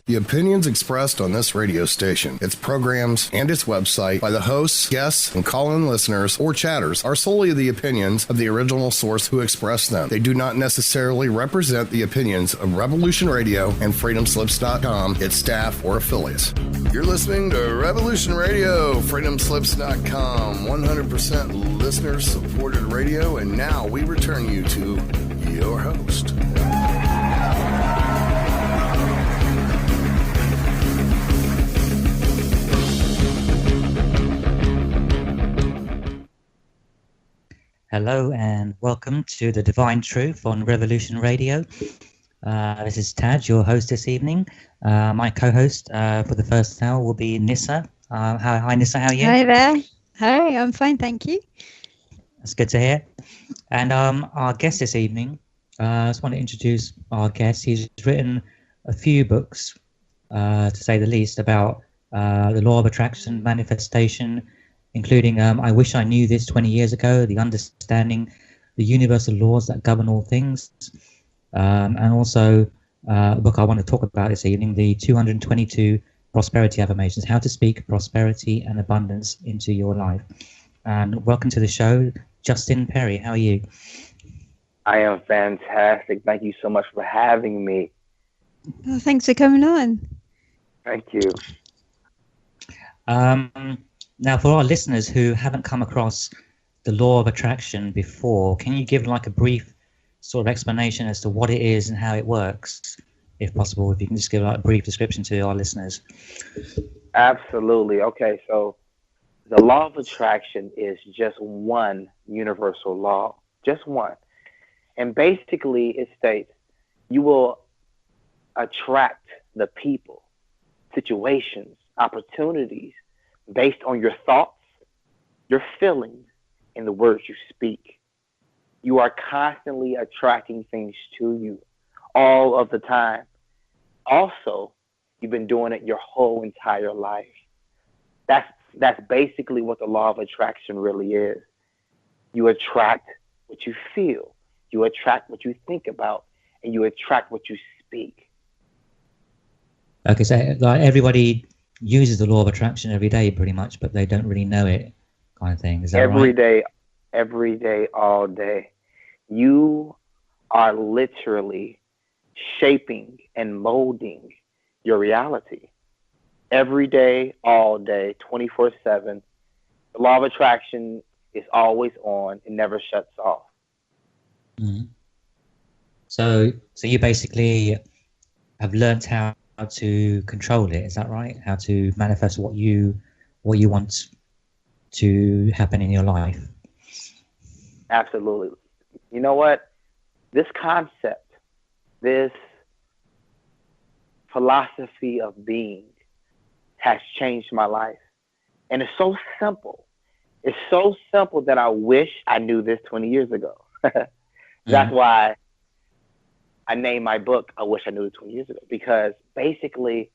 The opinions expressed on this radio station, its programs, and its website by the hosts, guests, and call-in listeners or chatters are solely the opinions of the original source who expressed them. They do not necessarily represent the opinions of Revolution Radio and FreedomSlips.com, its staff, or affiliates. You're listening to Revolution Radio, FreedomSlips.com, 100% listener-supported radio, and now we return you to your host. Hello and welcome to The Divine Truth on Revolution Radio. This is Taj, your host this evening. My co-host for the first hour will be Nyssa. Hi Nyssa, how are you? Hi there. Hi, I'm fine, thank you. That's good to hear. And our guest this evening, I just want to introduce our guest. He's written a few books, to say the least, about the law of attraction, manifestation, including I Wish I Knew This 20 Years Ago, The Understanding the Universal Laws That Govern All Things, and also a book I want to talk about this evening, the 222 Prosperity Affirmations, How to Speak Prosperity and Abundance into Your Life. And welcome to the show, Justin Perry. How are you? I am fantastic. Thank you so much for having me. Oh, thanks for coming on. Thank you. Now, for our listeners who haven't come across the law of attraction before, can you give like a brief sort of explanation as to what it is and how it works, if possible? If you can just give like a brief description to our listeners. Absolutely. Okay, so the law of attraction is just one universal law, just one. And basically it states you will attract the people, situations, opportunities based on your thoughts, your feelings, and the words you speak. You are constantly attracting things to you all of the time. Also, you've been doing it your whole entire life. That's basically what the law of attraction really is. You attract what you feel, you attract what you think about, and you attract what you speak. Okay, so like everybody uses the law of attraction every day pretty much, but they don't really know it, kind of thing. Is that right? Every day, all day. You are literally shaping and molding your reality. Every day, all day, 24/7. The law of attraction is always on. It never shuts off. Mm-hmm. So you basically have learned how to control it, is that right? How to manifest what you want to happen in your life. Absolutely. You know what? This concept, this philosophy of being has changed my life. And it's so simple. It's so simple that I wish I knew this 20 years ago. That's why I named my book, I Wish I Knew It 20 Years Ago, because basically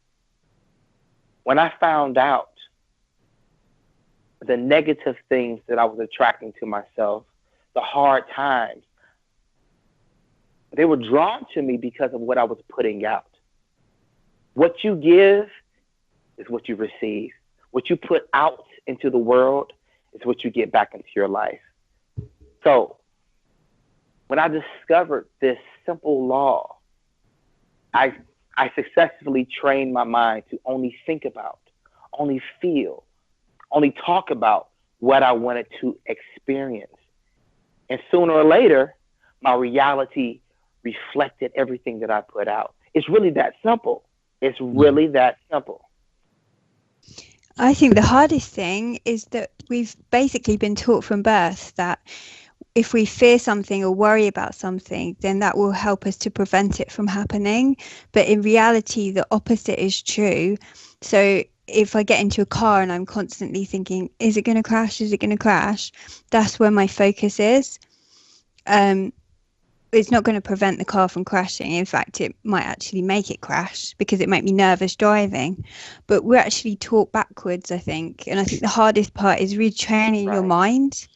when I found out the negative things that I was attracting to myself, the hard times, they were drawn to me because of what I was putting out. What you give is what you receive. What you put out into the world is what you get back into your life. So when I discovered this simple law, I successfully trained my mind to only think about, only feel, only talk about what I wanted to experience. And sooner or later, my reality reflected everything that I put out. It's really that simple. It's really that simple. I think the hardest thing is that we've basically been taught from birth that if we fear something or worry about something, then that will help us to prevent it from happening. But in reality, the opposite is true. So if I get into a car and I'm constantly thinking, is it going to crash? Is it going to crash? That's where my focus is. It's not going to prevent the car from crashing. In fact, it might actually make it crash because it might be nervous driving. But we're actually taught backwards, I think. And I think the hardest part is retraining your mind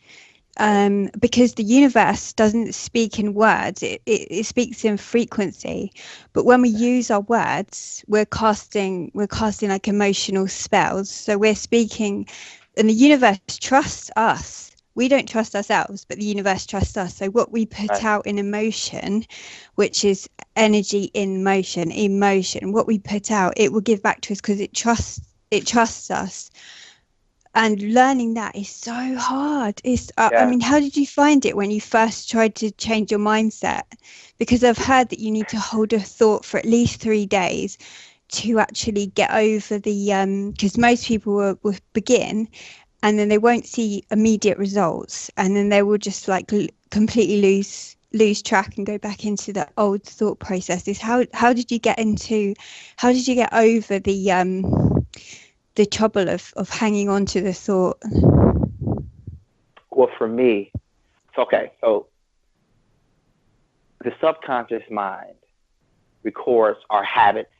because the universe doesn't speak in words, it speaks in frequency. But when we use our words, we're casting like emotional spells. So we're speaking, and the universe trusts us. We don't trust ourselves, but the universe trusts us. So what we put out in emotion, which is energy in motion, emotion, what we put out, it will give back to us because it trusts us. And learning that is so hard. I mean, how did you find it when you first tried to change your mindset? Because I've heard that you need to hold a thought for at least 3 days to actually get over the, because most people will begin and then they won't see immediate results. And then they will just like completely lose track and go back into the old thought processes. How did you get over the trouble of hanging on to the thought? Well, for me, so the subconscious mind records our habits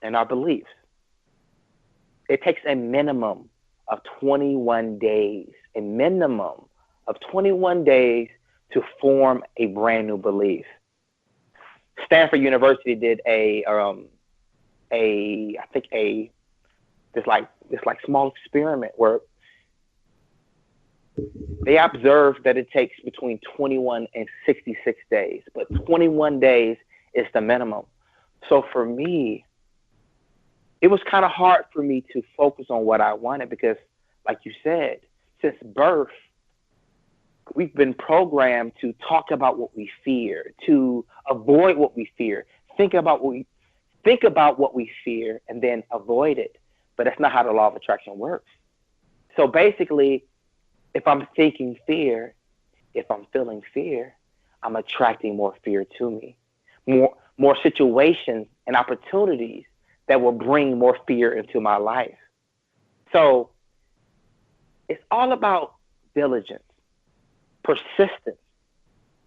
and our beliefs. It takes a minimum of 21 days, to form a brand new belief. Stanford University did this small experiment where they observed that it takes between 21 and 66 days, but 21 days is the minimum. So for me, it was kind of hard for me to focus on what I wanted because, like you said, since birth, we've been programmed to talk about what we fear, to avoid what we fear, think about what we fear, and then avoid it. But that's not how the law of attraction works. So basically, if I'm thinking fear, if I'm feeling fear, I'm attracting more fear to me, more situations and opportunities that will bring more fear into my life. So it's all about diligence, persistence.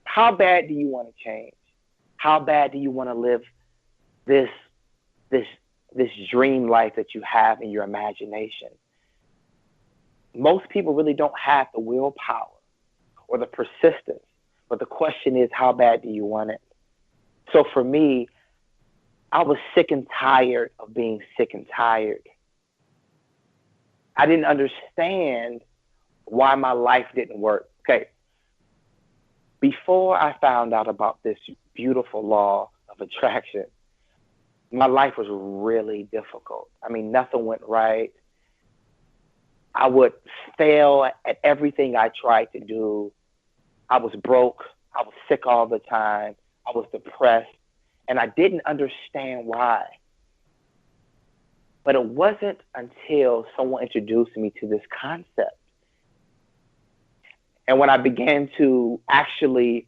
How bad do you want to change? How bad do you want to live this dream life that you have in your imagination? Most people really don't have the willpower or the persistence, but the question is, how bad do you want it? So for me, I was sick and tired of being sick and tired. I didn't understand why my life didn't work. Okay, before I found out about this beautiful law of attraction, my life was really difficult. I mean, nothing went right. I would fail at everything I tried to do. I was broke. I was sick all the time. I was depressed. And I didn't understand why. But it wasn't until someone introduced me to this concept. And when I began to actually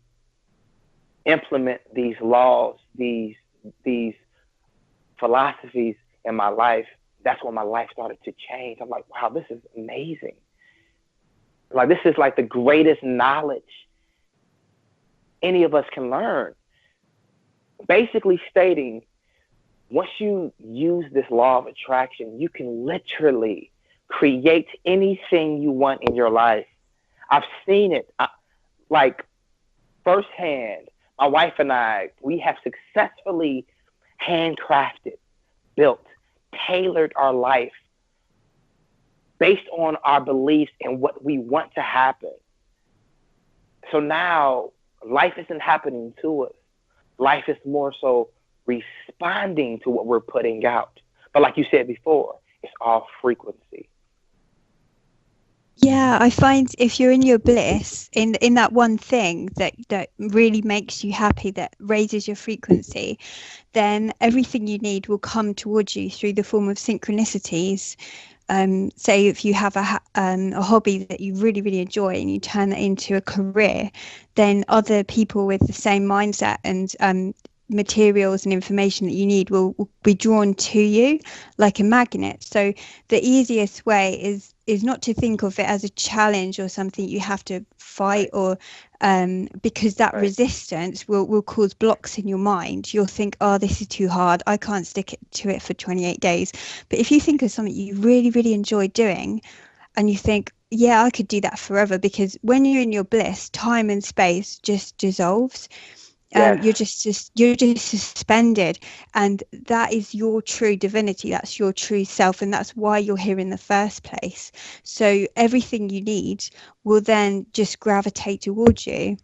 implement these laws, these philosophies in my life, that's when my life started to change. I'm like, wow, this is amazing. Like, this is like the greatest knowledge any of us can learn. Basically stating, once you use this law of attraction, you can literally create anything you want in your life. I've seen it like firsthand. My wife and I, we have successfully handcrafted, built, tailored our life based on our beliefs and what we want to happen. So now life isn't happening to us. Life is more so responding to what we're putting out. But like you said before, it's all frequency. Yeah, I find if you're in your bliss, in that one thing that really makes you happy, that raises your frequency, then everything you need will come towards you through the form of synchronicities. Say if you have a hobby that you really, really enjoy and you turn that into a career, then other people with the same mindset and materials and information that you need will be drawn to you like a magnet. So the easiest way is not to think of it as a challenge or something you have to fight, or because that resistance will cause blocks in your mind. You'll think, oh, this is too hard, I can't stick to it for 28 days. But if you think of something you really, really enjoy doing and you think, yeah, I could do that forever, because when you're in your bliss, time and space just dissolves. Yes. You're just suspended, and that is your true divinity. That's your true self, and that's why you're here in the first place. So everything you need will then just gravitate towards you.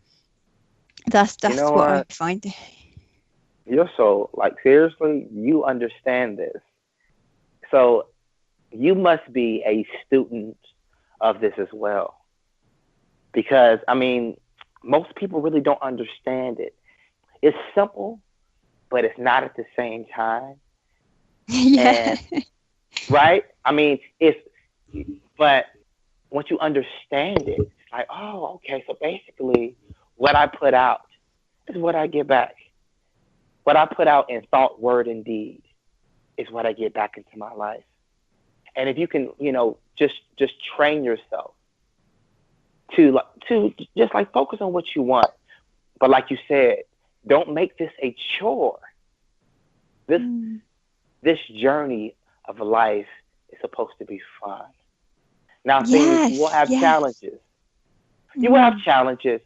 That's You know what I what? find. You're so, like, seriously, you understand this. So you must be a student of this as well. Because, I mean, most people really don't understand it. It's simple, but it's not at the same time. Yeah. And, right? I mean, but once you understand it, it's like, oh, okay, so basically what I put out is what I get back. What I put out in thought, word, and deed is what I get back into my life. And if you can, just train yourself to just like focus on what you want. But like you said, don't make this a chore. This this journey of life is supposed to be fun. Now, things you will have challenges. You will have challenges,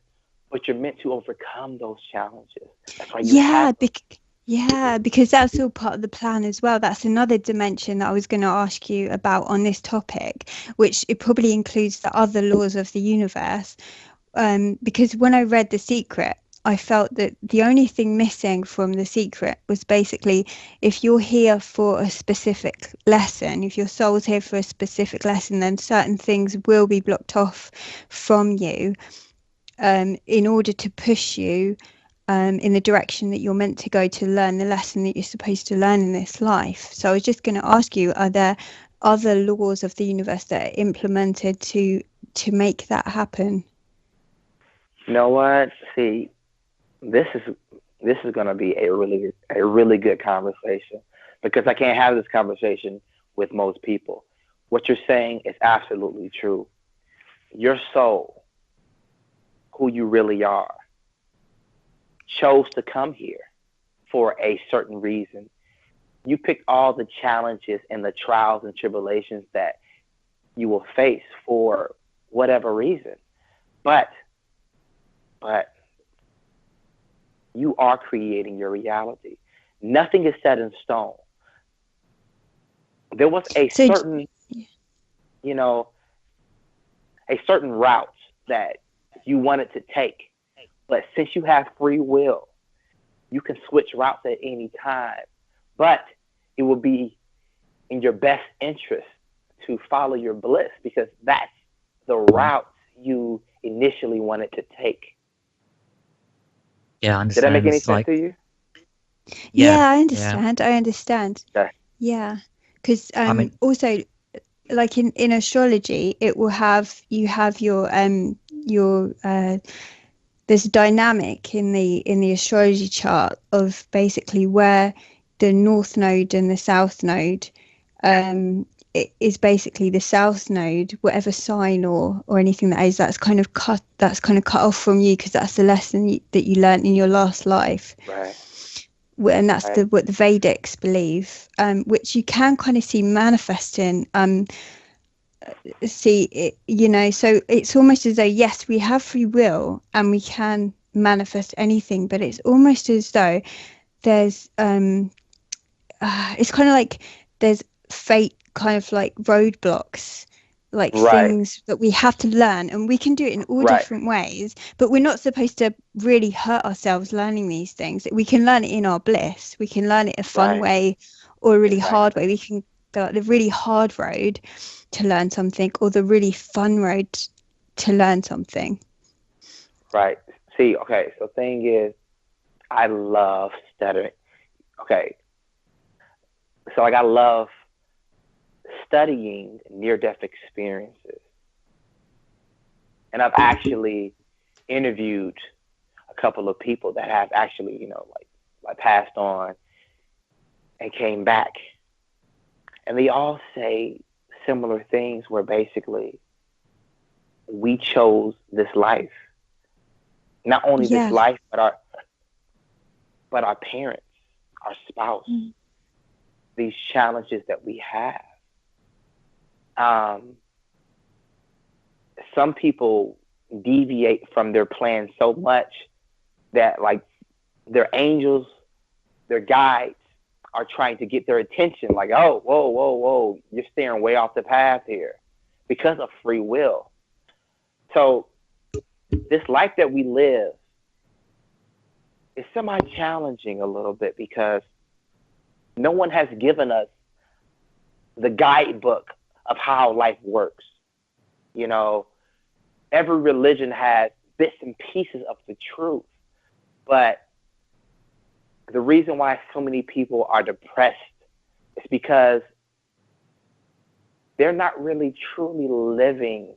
but you're meant to overcome those challenges. That's why you have them. Because that's all part of the plan as well. That's another dimension that I was going to ask you about on this topic, which it probably includes the other laws of the universe. Because when I read The Secret, I felt that the only thing missing from The Secret was basically, if you're here for a specific lesson, if your soul's here for a specific lesson, then certain things will be blocked off from you in order to push you in the direction that you're meant to go to learn the lesson that you're supposed to learn in this life. So I was just going to ask you, are there other laws of the universe that are implemented to make that happen? You know what? See, this is going to be a really good conversation, because I can't have this conversation with most people. What you're saying is absolutely true. Your soul, who you really are, chose to come here for a certain reason. You picked all the challenges and the trials and tribulations that you will face for whatever reason. But you are creating your reality. Nothing is set in stone. There was a certain route that you wanted to take. But since you have free will, you can switch routes at any time. But it will be in your best interest to follow your bliss, because that's the route you initially wanted to take. Yeah, I understand. Did that make any sense to you? I understand. Okay. Yeah, because I mean, also, like in astrology, it will have your there's a dynamic in the astrology chart of basically where the north node and the south node, it is basically the south node, whatever sign or anything that is, that's kind of cut off from you, because that's the lesson that you learned in your last life. Right. And that's what the Vedics believe, which you can kind of see manifesting. So it's almost as though, yes, we have free will and we can manifest anything, but it's almost as though there's it's kind of like there's fate, kind of like roadblocks, like things that we have to learn, and we can do it in all different ways, but we're not supposed to really hurt ourselves learning these things. We can learn it in our bliss. We can learn it a fun way or a really hard way. We can go the really hard road to learn something, or the really fun road to learn something. Right. See, okay, so thing is, I love studying. Okay. So like I love studying near-death experiences. And I've actually interviewed a couple of people that have actually, like passed on and came back. And they all say similar things, where basically we chose this life. Not only this life, but our parents, our spouse, these challenges that we have. some people deviate from their plan so much that like their angels, their guides are trying to get their attention. Like, oh, whoa, whoa, whoa, you're steering way off the path here because of free will. So this life that we live is semi-challenging a little bit because no one has given us the guidebook of how life works. You know, every religion has bits and pieces of the truth, but the reason why so many people are depressed is because they're not really truly living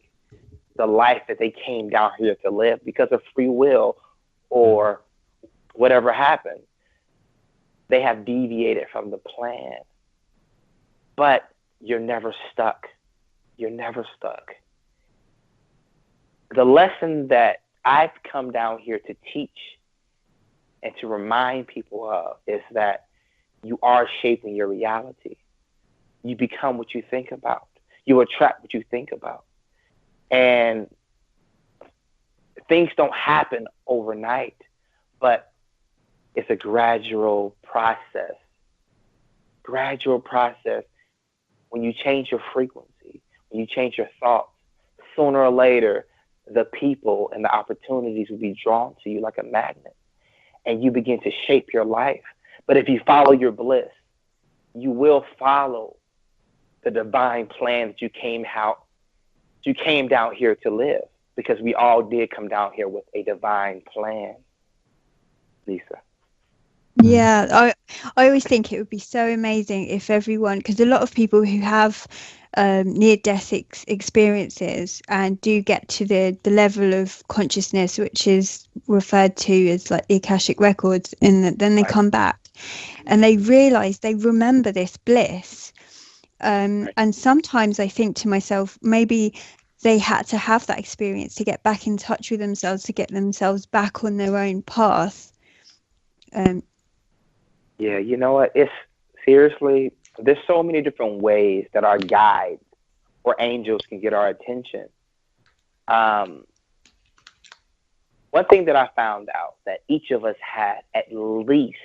the life that they came down here to live because of free will or whatever happened. They have deviated from the plan. But you're never stuck. You're never stuck. The lesson that I've come down here to teach and to remind people of is that you are shaping your reality. You become what you think about. You attract what you think about. And things don't happen overnight, but it's a gradual process. Gradual process. When you change your frequency, when you change your thoughts, sooner or later, the people and the opportunities will be drawn to you like a magnet, and you begin to shape your life. But if you follow your bliss, you will follow the divine plan that you came down here to live, because we all did come down here with a divine plan. Lisa. Yeah, I always think it would be so amazing if everyone, because a lot of people who have near-death experiences and do get to the level of consciousness which is referred to as like the Akashic records, and then they come back and they realize they remember this bliss. And sometimes I think to myself, maybe they had to have that experience to get back in touch with themselves, to get themselves back on their own path. Yeah, you know what? It's seriously, there's so many different ways that our guides or angels can get our attention. One thing that I found out that each of us had at least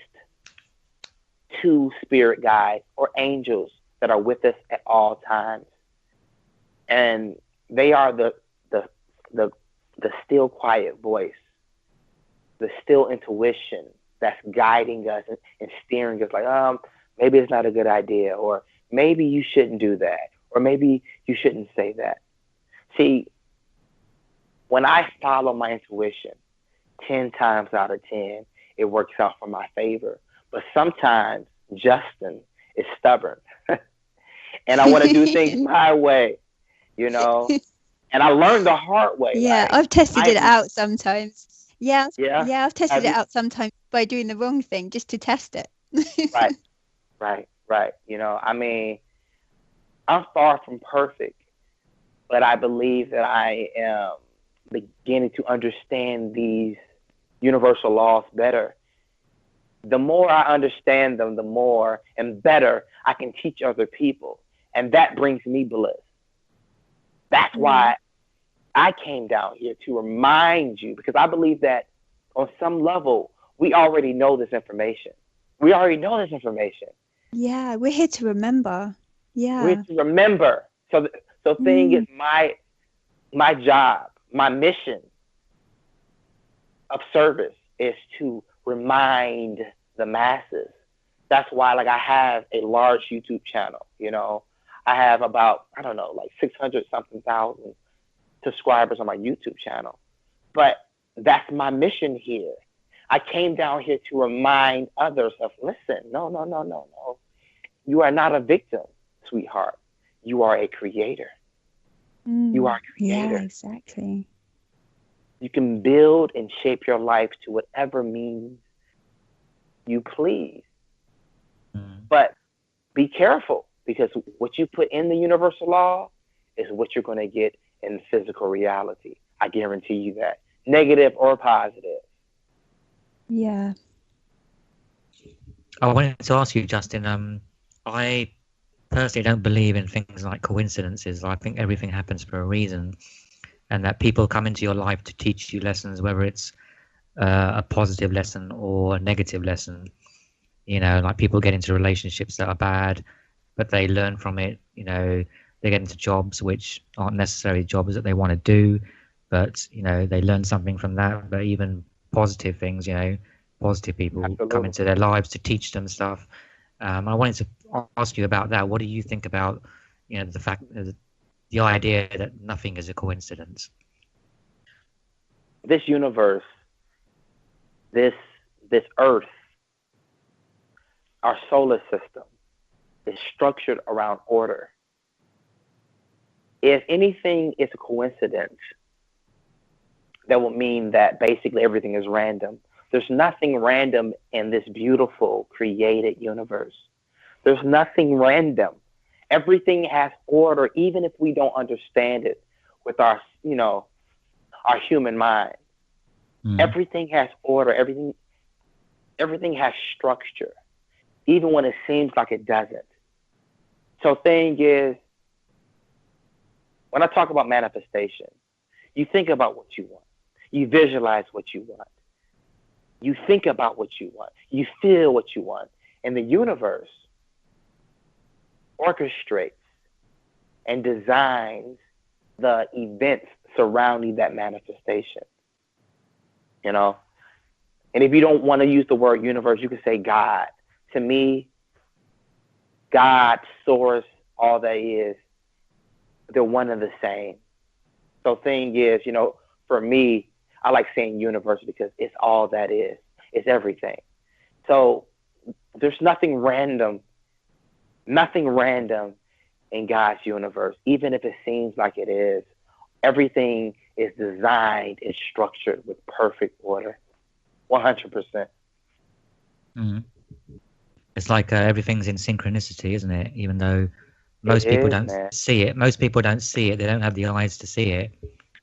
2 spirit guides or angels that are with us at all times. And they are the still quiet voice, the still intuition that's guiding us and steering us like, maybe it's not a good idea, or maybe you shouldn't do that, or maybe you shouldn't say that. See, when I follow my intuition, 10 times out of 10, it works out for my favor. But sometimes Justin is stubborn and I want to do things my way, you know, and I learned the hard way. Yeah, like, I've tested it out sometimes. Yeah, I've tested it out sometimes by doing the wrong thing just to test it. Right. You know, I mean, I'm far from perfect, but I believe that I am beginning to understand these universal laws better. The more I understand them, the more and better I can teach other people. And that brings me bliss. That's why I came down here to remind you, because I believe that on some level, we already know this information. Yeah, we're here to remember. Yeah. We're here to remember. So thing is, my job, my mission of service is to remind the masses. That's why, like, I have a large YouTube channel, you know. I have about, 600 something thousand subscribers on my YouTube channel. But that's my mission here. I came down here to remind others of, listen, no. You are not a victim, sweetheart. You are a creator. You are a creator. Yeah, exactly. You can build and shape your life to whatever means you please. But be careful, because what you put in the universal law is what you're going to get in physical reality. I guarantee you that, negative or positive. Yeah. I wanted to ask you, Justin, I personally don't believe in things like coincidences. I think everything happens for a reason. and that people come into your life to teach you lessons, whether it's a positive lesson or a negative lesson. Like people get into relationships that are bad, but they learn from it. They get into jobs which aren't necessarily jobs that they want to do, but they learn something from that. But even positive things, positive people Absolutely. come into their lives to teach them stuff. I wanted to ask you about that. What do you think about the fact, the idea that nothing is a coincidence? This universe, this earth, our solar system is structured around order. If anything is a coincidence, that would mean that basically everything is random. There's nothing random in this beautiful created universe. There's nothing random. Everything has order, even if we don't understand it with our human mind. Everything has order. Everything has structure, even when it seems like it doesn't. So thing is, when I talk about manifestation, you think about what you want. You visualize what you want. You think about what you want. You feel what you want. And the universe orchestrates and designs the events surrounding that manifestation. And if you don't want to use the word universe, you can say God. To me, God, source, all that is, they're one and the same. So thing is, for me, I like saying universe because it's all that is. It's everything. So there's nothing random in God's universe, even if it seems like it is. Everything is designed and structured with perfect order. 100%. It's like everything's in synchronicity, isn't it? Even though most people don't see it. Most people don't see it. They don't have the eyes to see it.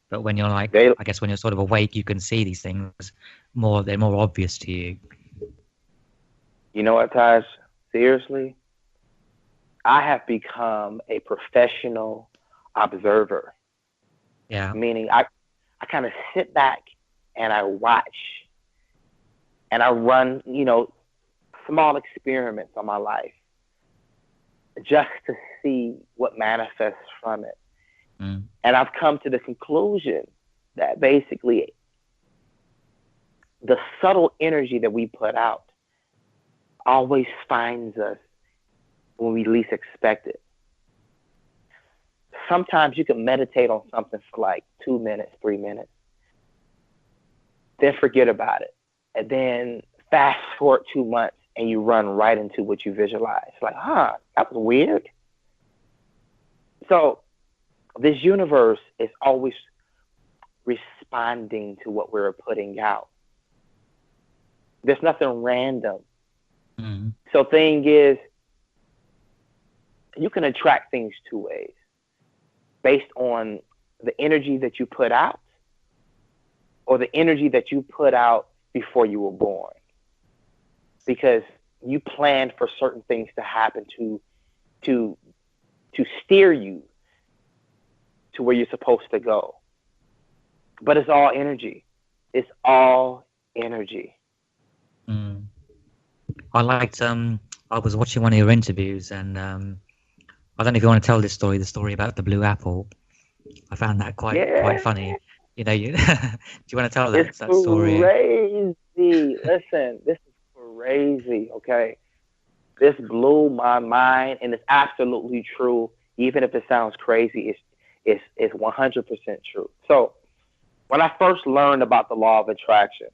But when you're I guess when you're sort of awake, you can see these things more. They're more obvious to you. You know what, Taj? Seriously, I have become a professional observer. Yeah. Meaning I kind of sit back and I watch and I run, small experiments on my life just to see what manifests from it. And I've come to the conclusion that basically the subtle energy that we put out always finds us when we least expect it. Sometimes you can meditate on something for like 2 minutes, 3 minutes, then forget about it. And then fast forward 2 months and you run right into what you visualize. Like, that was weird. So this universe is always responding to what we're putting out. There's nothing random. So thing is, you can attract things 2 ways. Based on the energy that you put out or the energy that you put out before you were born. Because you planned for certain things to happen to steer you to where you're supposed to go. But it's all energy. It's all energy. I liked, I was watching one of your interviews and I don't know if you want to tell this story, the story about the blue apple. I found that quite funny. Do you want to tell that story? It's crazy. Listen, this is crazy, okay? This blew my mind and it's absolutely true. Even if it sounds crazy, it's 100% true. So when I first learned about the law of attraction,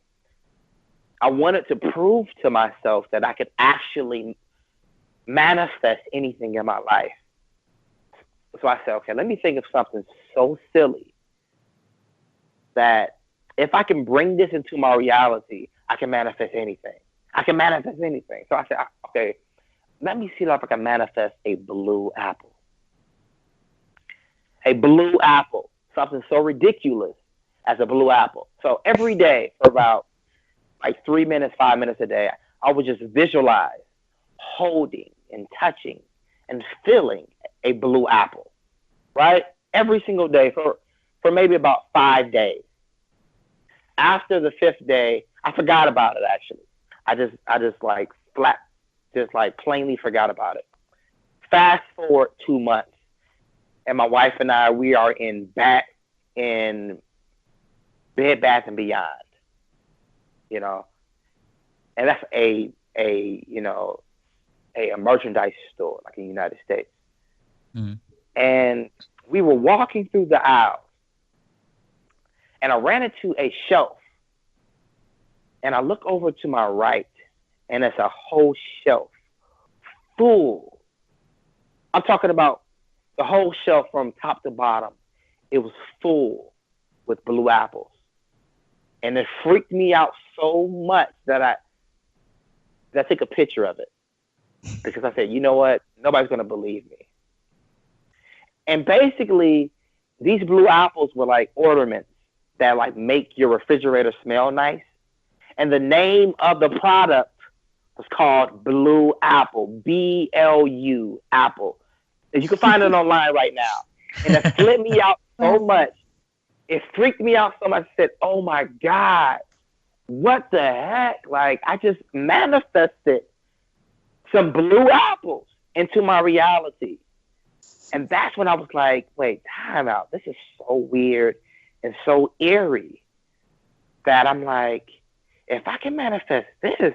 I wanted to prove to myself that I could actually manifest anything in my life. So I said, okay, let me think of something so silly that if I can bring this into my reality, I can manifest anything. So I said, okay, let me see if I can manifest a blue apple. A blue apple, something so ridiculous as a blue apple. So every day for about like 3 minutes, 5 minutes a day, I would just visualize holding and touching and feeling a blue apple, right? Every single day for for maybe about 5 days. After the 5th day, I forgot about it. Actually, I just like plainly forgot about it. Fast forward 2 months, and my wife and I, we are in Bed Bath and Beyond, and that's a merchandise store like in the United States. Mm. And we were walking through the aisles, and I ran into a shelf, and I look over to my right, and it's a whole shelf full. I'm talking about the whole shelf from top to bottom. It was full with blue apples. And it freaked me out so much that I took a picture of it, because I said, you know what? Nobody's going to believe me. And basically, these blue apples were like ornaments that like make your refrigerator smell nice. And the name of the product was called Blue Apple, BLU Apple. And you can find it online right now. And it flipped me out so much. It freaked me out so much. I said, oh my God, what the heck? Like, I just manifested some blue apples into my reality. And that's when I was like, wait, time out. This is so weird and so eerie that I'm like, if I can manifest this,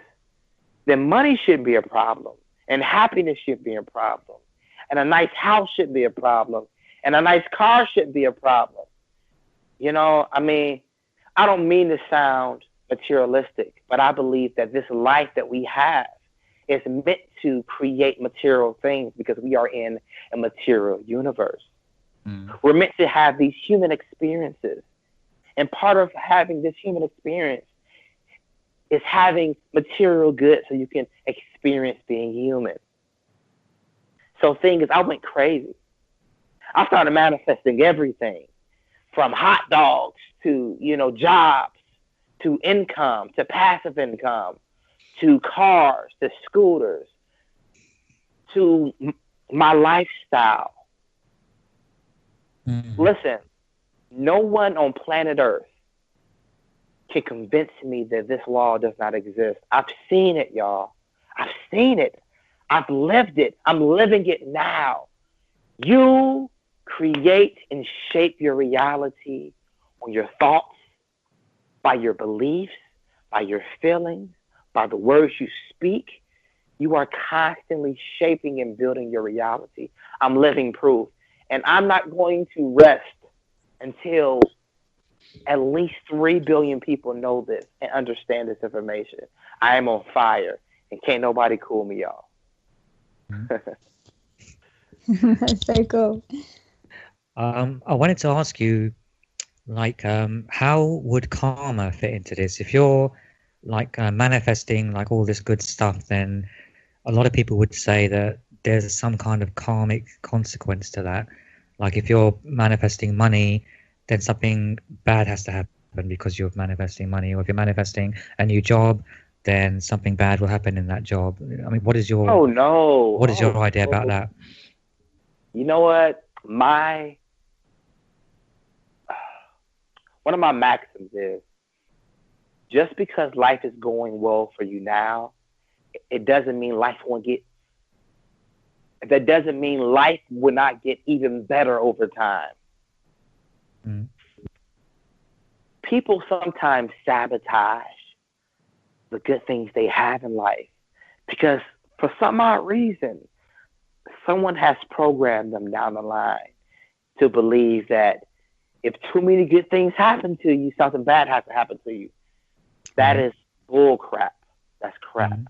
then money shouldn't be a problem, and happiness should be a problem, and a nice house should be a problem, and a nice car should be a problem. I mean, I don't mean to sound materialistic, but I believe that this life that we have is meant to create material things because we are in a material universe. Mm. We're meant to have these human experiences. And part of having this human experience is having material goods so you can experience being human. So thing is, I went crazy. I started manifesting everything from hot dogs to, jobs, to income, to passive income, to cars, to scooters, to my lifestyle. Mm-hmm. Listen, no one on planet Earth can convince me that this law does not exist. I've seen it, y'all. I've seen it. I've lived it. I'm living it now. You create and shape your reality on your thoughts, by your beliefs, by your feelings, by the words you speak. You are constantly shaping and building your reality. I'm living proof. And I'm not going to rest until at least 3 billion people know this and understand this information. I am on fire, and can't nobody cool me off. That's so cool. I wanted to ask you, like, how would karma fit into this? If you're like manifesting like all this good stuff, then a lot of people would say that there's some kind of karmic consequence to that. Like if you're manifesting money, then something bad has to happen because you're manifesting money. Or if you're manifesting a new job, then something bad will happen in that job. I mean, what is your your idea about that? You know what? One of my maxims is, just because life is going well for you now, it doesn't mean life won't get. That doesn't mean life will not get even better over time. Mm. People sometimes sabotage the good things they have in life because for some odd reason, someone has programmed them down the line to believe that if too many good things happen to you, something bad has to happen to you. That is bull crap. That's crap. Mm-hmm.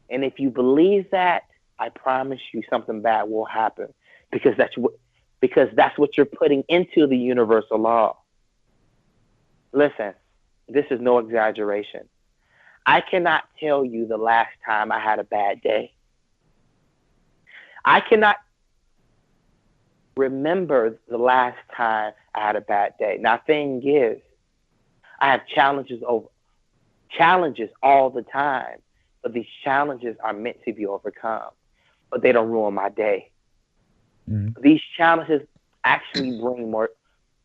And if you believe that, I promise you something bad will happen because that's what you're putting into the universal law. Listen, this is no exaggeration. I cannot tell you the last time I had a bad day. I cannot remember the last time I had a bad day. Now, thing is, I have challenges all the time, but these challenges are meant to be overcome, but they don't ruin my day. Mm-hmm. These challenges actually bring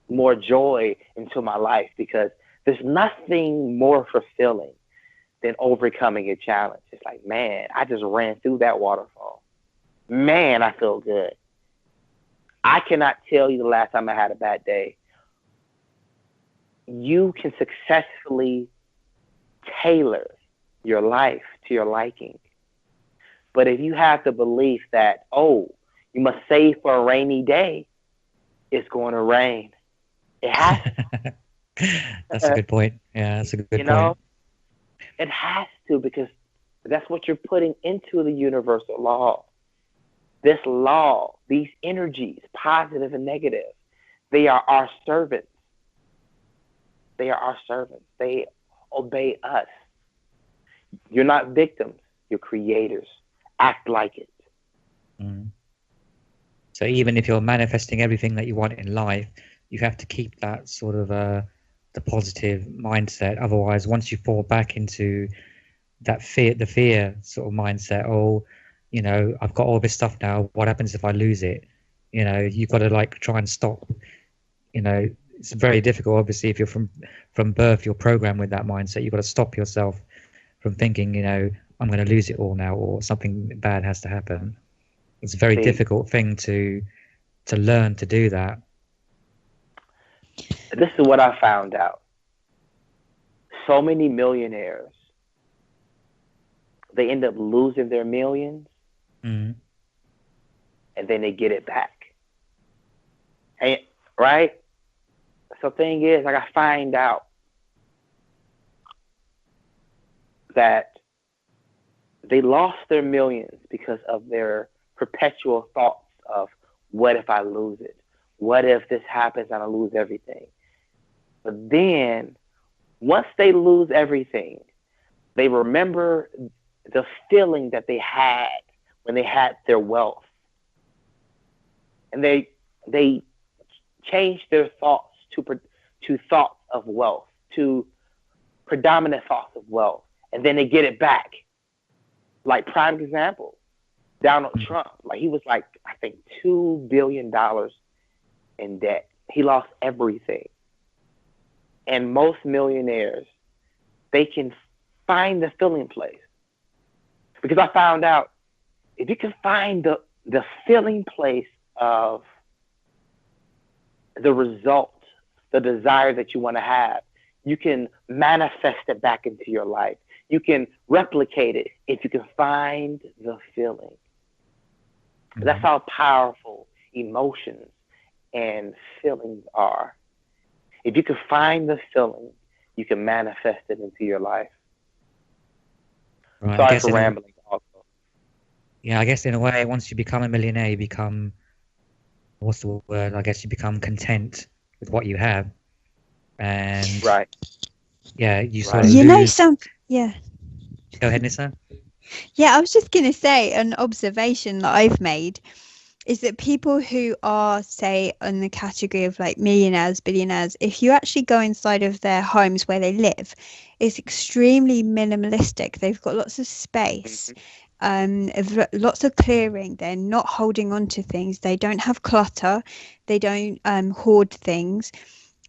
more joy into my life, because there's nothing more fulfilling than overcoming a challenge. It's like, man, I just ran through that waterfall. Man, I feel good. I cannot tell you the last time I had a bad day. You can successfully tailor your life to your liking. But if you have the belief that, oh, you must save for a rainy day, it's going to rain. It has to. That's a good point. Yeah, that's a good You know, point. it has to, because that's what you're putting into the universal law. This law, these energies, positive and negative, they are our servants. They are our servants. They obey us. You're not victims. You're creators. Act like it. Mm. So even if you're manifesting everything that you want in life, you have to keep that sort of the positive mindset. Otherwise, once you fall back into that the fear sort of mindset, oh, you know, I've got all this stuff now. What happens if I lose it? You know, you've got to like try and stop. You know, it's very difficult. Obviously, if you're from birth, you're programmed with that mindset. You've got to stop yourself from thinking, you know, I'm going to lose it all now, or something bad has to happen. It's a very difficult thing to learn to do that. This is what I found out. So many millionaires, they end up losing their millions, Mm. and then they get it back. And, right? So the thing is, like, I find out that they lost their millions because of their perpetual thoughts of, what if I lose it? What if this happens and I lose everything? But then, once they lose everything, they remember the feeling that they had when they had their wealth. And they change their thoughts to thoughts of wealth, to predominant thoughts of wealth. And then they get it back. Like, prime example, Donald Trump. Like, he was like, I think, $2 billion in debt. He lost everything. And most millionaires, they can find the filling place. Because I found out, if you can find the filling place of the result, the desire that you want to have, you can manifest it back into your life. You can replicate it if you can find the feeling. Mm-hmm. That's how powerful emotions and feelings are. If you can find the feeling, you can manifest it into your life. Right, Sorry for rambling also. Yeah, I guess in a way, once you become a millionaire, you become, what's the word? I guess you become content with what you have. And right. Yeah, you sort of you lose. know, yeah. Go ahead, Nyssa. Yeah, I was just going to say, an observation that I've made is that people who are, say, in the category of like millionaires, billionaires, if you actually go inside of their homes where they live, it's extremely minimalistic. They've got lots of space, lots of clearing. They're not holding on to things. They don't have clutter. They don't hoard things.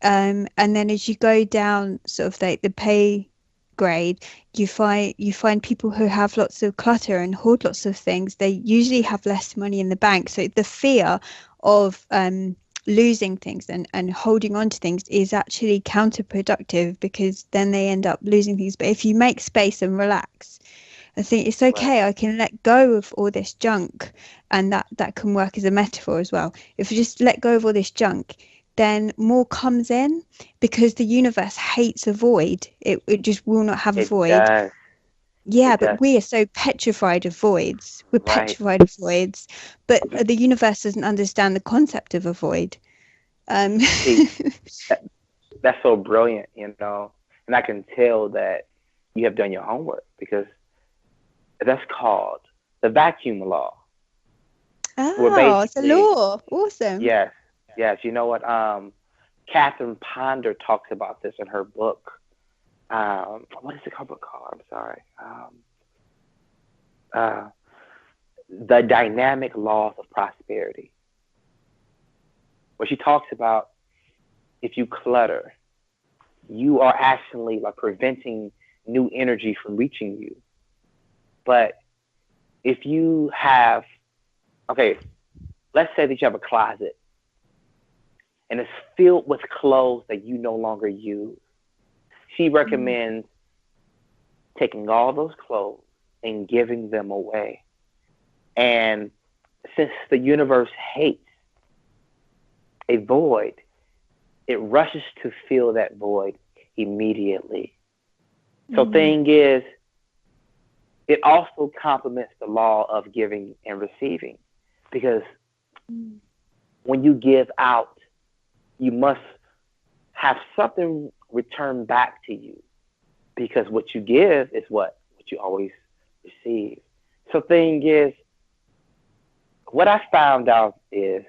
And then as you go down sort of like the pay grade, you find people who have lots of clutter and hoard lots of things. They usually have less money in the bank. So the fear of losing things and holding on to things is actually counterproductive, because then they end up losing things. But if you make space and relax, I think it's okay. Right. I can let go of all this junk, and that can work as a metaphor as well. If you just let go of all this junk, then more comes in, because the universe hates a void. It just will not have a void. Does. Yeah, but we are so petrified of voids. We're petrified of voids, but the universe doesn't understand the concept of a void. See, that's so brilliant, you know, and I can tell that you have done your homework, because that's called the vacuum law. Oh, it's a law. Awesome. Yes. Yes, you know what? Catherine Ponder talks about this in her book. What is the book called? I'm sorry. The Dynamic Laws of Prosperity. Where she talks about if you clutter, you are actually like preventing new energy from reaching you. But if you have, okay, let's say that you have a closet and it's filled with clothes that you no longer use. She recommends taking all those clothes and giving them away. And since the universe hates a void, it rushes to fill that void immediately. So thing is, it also complements the law of giving and receiving, because when you give out, you must have something returned back to you, because what you give is what you always receive. So thing is, what I found out is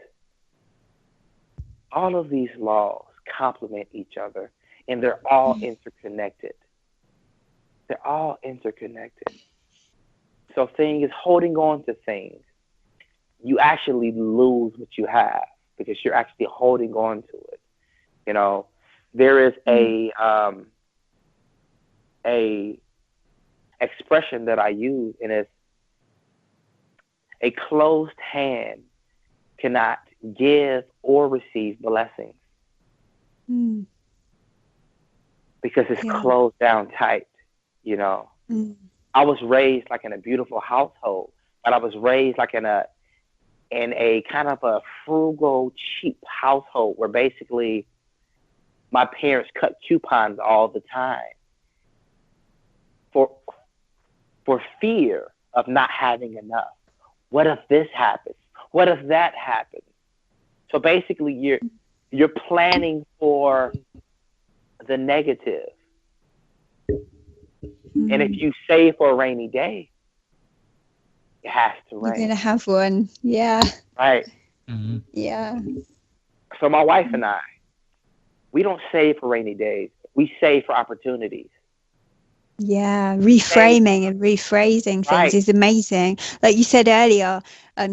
all of these laws complement each other, and they're all interconnected. They're all interconnected. So thing is, holding on to things, you actually lose what you have because you're actually holding on to it. You know, there is a expression that I use, and it's a closed hand cannot give or receive blessings because it's closed down tight, you know. I was raised like in a beautiful household, but I was raised like in a kind of a frugal, cheap household where basically my parents cut coupons all the time for fear of not having enough. What if this happens? What if that happens? So basically you're planning for the negative. And if you save for a rainy day, it has to rain. You're going to have one. Yeah. Right. Yeah. So my wife and I, we don't save for rainy days. We save for opportunities. Yeah, reframing and rephrasing things is amazing. Like you said earlier,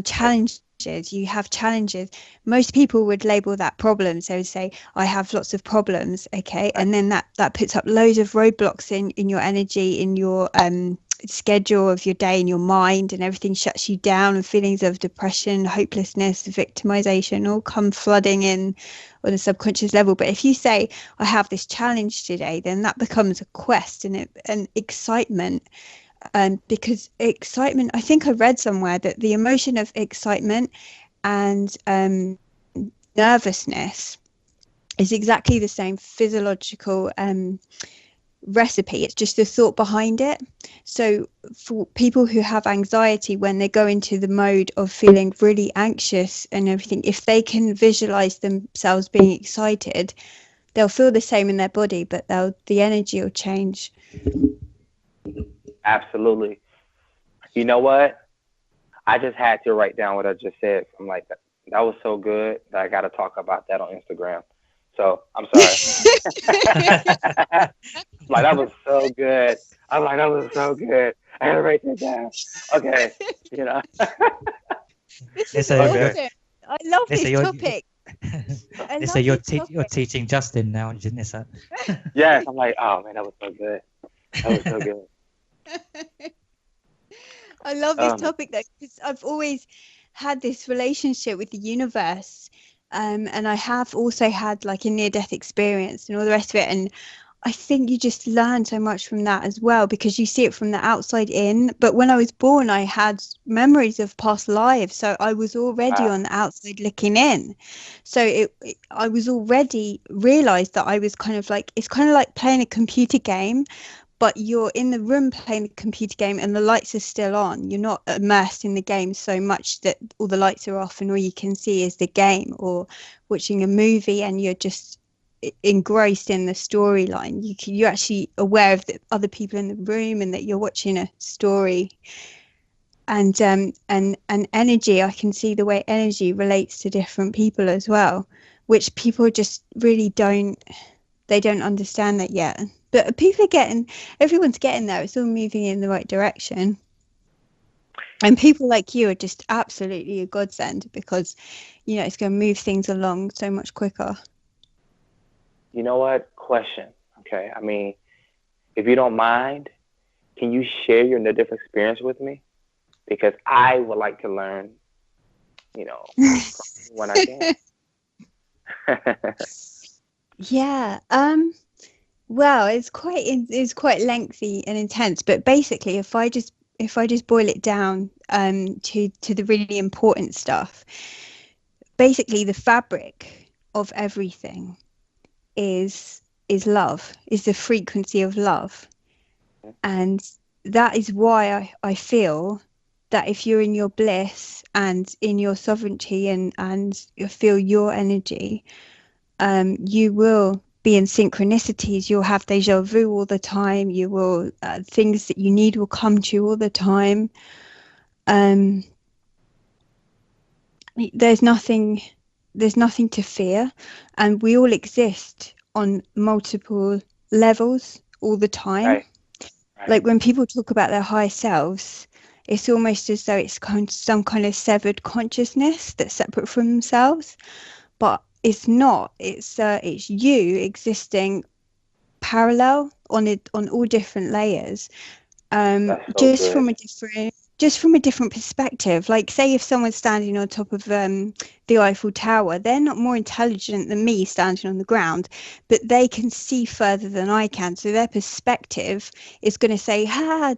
challenges. You have challenges. Most people would label that problems. They would say, I have lots of problems. Okay. And then that puts up loads of roadblocks in your energy, in your schedule of your day, in your mind, and everything shuts you down, and feelings of depression, hopelessness, victimization all come flooding in on a subconscious level. But if you say, I have this challenge today, then that becomes a quest and excitement. Because excitement, I think I read somewhere that the emotion of excitement and nervousness is exactly the same physiological recipe. It's just the thought behind it. So for people who have anxiety, when they go into the mode of feeling really anxious and everything, if they can visualize themselves being excited, they'll feel the same in their body, but the energy will change. Absolutely. You know what? I just had to write down what I just said. I'm like, that was so good that I got to talk about that on Instagram. So I'm sorry. Like, that was so good. I'm like, that was so good. I got to write that down. Okay. You know. This is awesome. I love this topic. So you're teaching Justin now, Nyssa. Yes. I'm like, oh man, that was so good. That was so good. I love this topic though, because I've always had this relationship with the universe, and I have also had like a near-death experience and all the rest of it, and I think you just learn so much from that as well, because you see it from the outside in. But when I was born, I had memories of past lives, so I was already on the outside looking in. So I was already realized that I was kind of like, it's kind of like playing a computer game, but you're in the room playing the computer game and the lights are still on. You're not immersed in the game so much that all the lights are off and all you can see is the game, or watching a movie and you're just engrossed in the storyline. You're actually aware of the other people in the room and that you're watching a story. And energy, I can see the way energy relates to different people as well, which people just really don't understand that yet. But everyone's getting there. It's all moving in the right direction. And people like you are just absolutely a godsend, because, it's going to move things along so much quicker. You know what? Question. Okay. I mean, if you don't mind, can you share your near-death experience with me? Because I would like to learn, you know, when I can. Yeah. Well, it's quite lengthy and intense, but basically, if I just boil it down to the really important stuff, basically the fabric of everything is love, is the frequency of love. And that is why I feel that if you're in your bliss and in your sovereignty and you feel your energy, you will be in synchronicities. You'll have deja vu all the time. You will things that you need will come to you all the time. Um, there's nothing to fear, and we all exist on multiple levels all the time. Right. Like when people talk about their higher selves, it's almost as though it's some kind of severed consciousness that's separate from themselves, but it's not. It's you existing parallel on all different layers, That's so just good. from a different perspective. Like, say if someone's standing on top of the Eiffel Tower, they're not more intelligent than me standing on the ground, but they can see further than I can, so their perspective is going to say,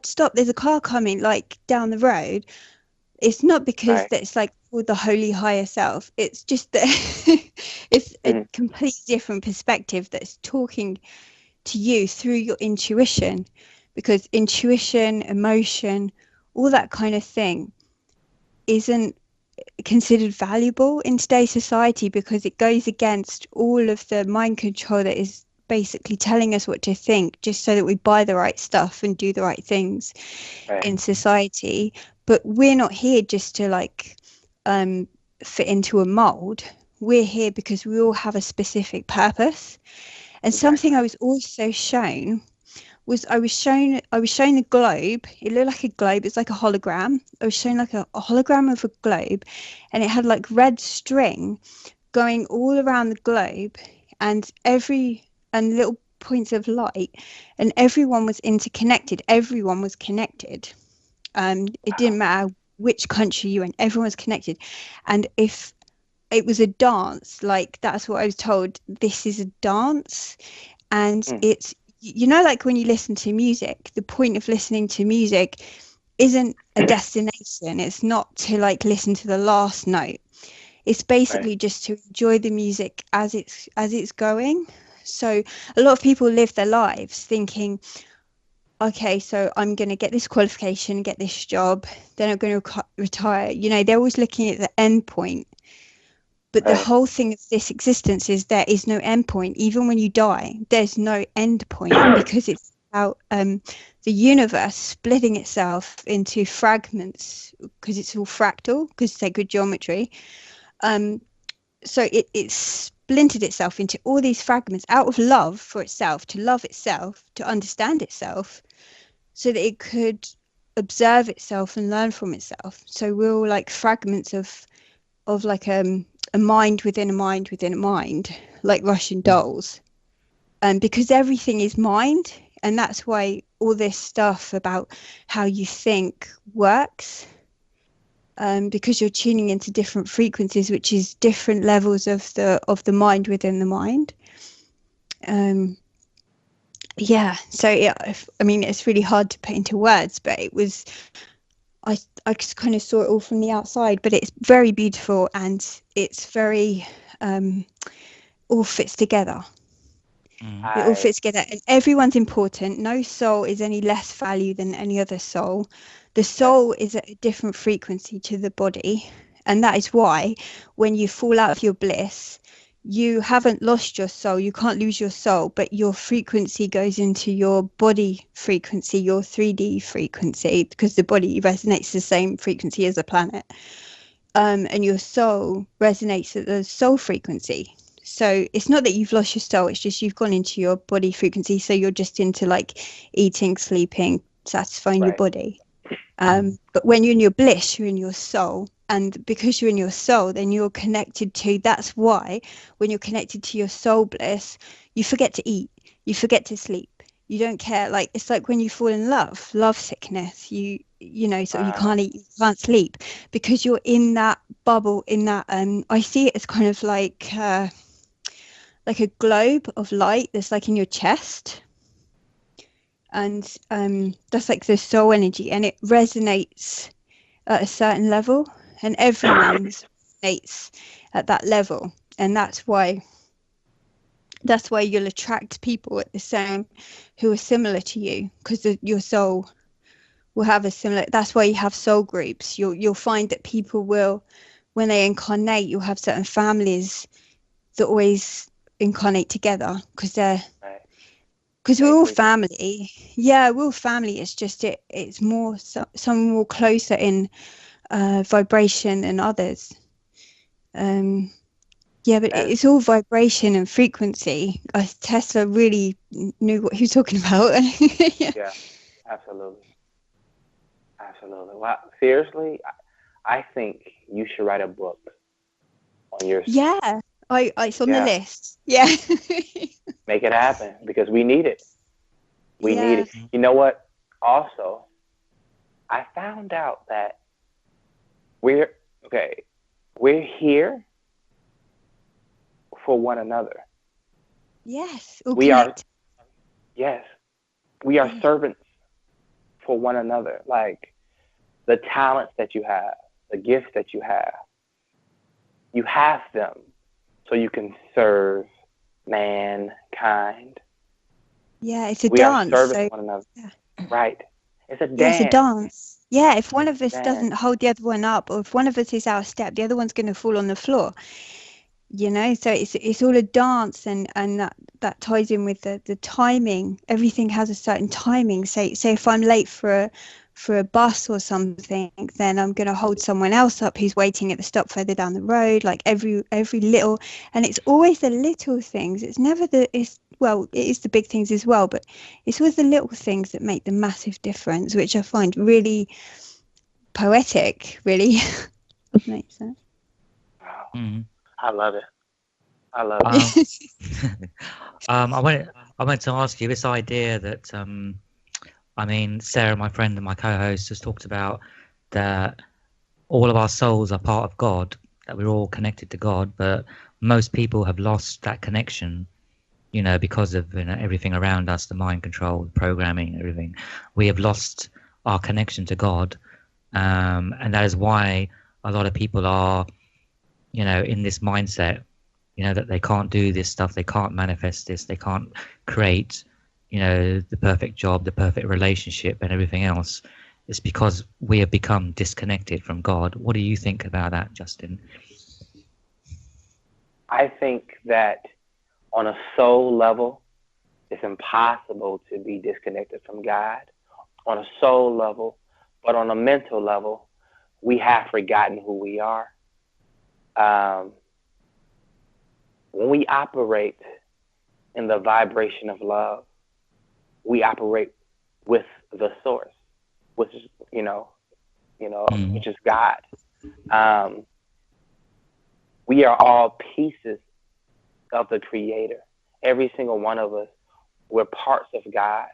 stop, there's a car coming, like, down the road. It's not because Right. that's like the holy higher self. It's just that it's a completely different perspective that's talking to you through your intuition, because intuition, emotion, all that kind of thing isn't considered valuable in today's society because it goes against all of the mind control that is basically telling us what to think just so that we buy the right stuff and do the right things in society. But we're not here just to like fit into a mold. We're here because we all have a specific purpose. And something I was also shown was I was shown the globe. It looked like a globe. It's like a hologram. I was shown like a hologram of a globe, and it had like red string going all around the globe, and little points of light, and everyone was interconnected. Everyone was connected. It didn't matter which country you were in. Everyone was connected, and if it was a dance, like that's what I was told. This is a dance, and it's, you know, like when you listen to music, the point of listening to music isn't a destination. It's not to like listen to the last note. It's basically just to enjoy the music as it's going. So a lot of people live their lives thinking, okay, so I'm going to get this qualification, get this job, then I'm going to retire. You know, they're always looking at the end point. But the whole thing of this existence is there is no end point. Even when you die, there's no end point because it's about the universe splitting itself into fragments because it's all fractal, because it's sacred geometry. So it splintered itself into all these fragments out of love for itself, to love itself, to understand itself, so that it could observe itself and learn from itself. So we're all like fragments of like a mind within a mind within a mind, like Russian dolls. Because everything is mind, and that's why all this stuff about how you think works. Because you're tuning into different frequencies, which is different levels of the mind within the mind. So I mean, it's really hard to put into words, but it was, I just kind of saw it all from the outside, but it's very beautiful, and it's very all fits together. It all fits together, and everyone's important. No soul is any less value than any other soul. The soul is at a different frequency to the body, and that is why when you fall out of your bliss, you haven't lost your soul. You can't lose your soul, but your frequency goes into your body frequency, your 3D frequency, because the body resonates the same frequency as the planet, and your soul resonates at the soul frequency. So it's not that you've lost your soul, it's just you've gone into your body frequency. So you're just into like eating, sleeping, satisfying your body. But when you're in your bliss, you're in your soul. And because you're in your soul, then you're connected to, that's why when you're connected to your soul bliss, you forget to eat, you forget to sleep. You don't care. Like, it's like when you fall in love sickness, you know, so you can't eat, you can't sleep because you're in that bubble, in that, I see it as kind of like a globe of light that's like in your chest. And that's like the soul energy, and it resonates at a certain level, and everyone resonates at that level. And that's why you'll attract people at the same who are similar to you, because your soul will have a similar. That's why you have soul groups. You'll find that people will, when they incarnate, you'll have certain families that always incarnate together because we're all family. Yeah, we're all family. It's just it's more some more closer in vibration than others. Yeah, but it's all vibration and frequency. Tesla really knew what he was talking about. Yeah, absolutely. Wow, seriously, I think you should write a book on your. Yeah, it's on the list. Yeah. Make it happen, because we need it. We need it. You know what? Also, I found out that we're here for one another. Yes. We are servants for one another. Like, the talents that you have, the gifts that you have them so you can serve mankind. Yeah, it's a dance. We are serving one another. Yeah. Right. It's a dance. Yeah, it's a dance. Yeah, if one of us doesn't hold the other one up, or if one of us is out of step, the other one's going to fall on the floor. You know, so it's all a dance, and that ties in with the timing. Everything has a certain timing. Say if I'm late for a bus or something, then I'm going to hold someone else up who's waiting at the stop further down the road. Like every little, and it's always the little things. It's never it is the big things as well, but it's always the little things that make the massive difference, which I find really poetic. Really makes sense. Wow. Mm-hmm. I love it. I wanted to ask you this idea that Sarah, my friend and my co-host, has talked about that all of our souls are part of God, that we're all connected to God, but most people have lost that connection, you know, because of everything around us, the mind control, the programming, everything. We have lost our connection to God, and that is why a lot of people are, you know, in this mindset, you know, that they can't do this stuff, they can't manifest this, they can't create, you know, the perfect job, the perfect relationship and everything else. It's because we have become disconnected from God. What do you think about that, Justin? I think that on a soul level, it's impossible to be disconnected from God on a soul level, but on a mental level, we have forgotten who we are. When we operate in the vibration of love, we operate with the source, which is, which is God. We are all pieces of the Creator. Every single one of us, we're parts of God.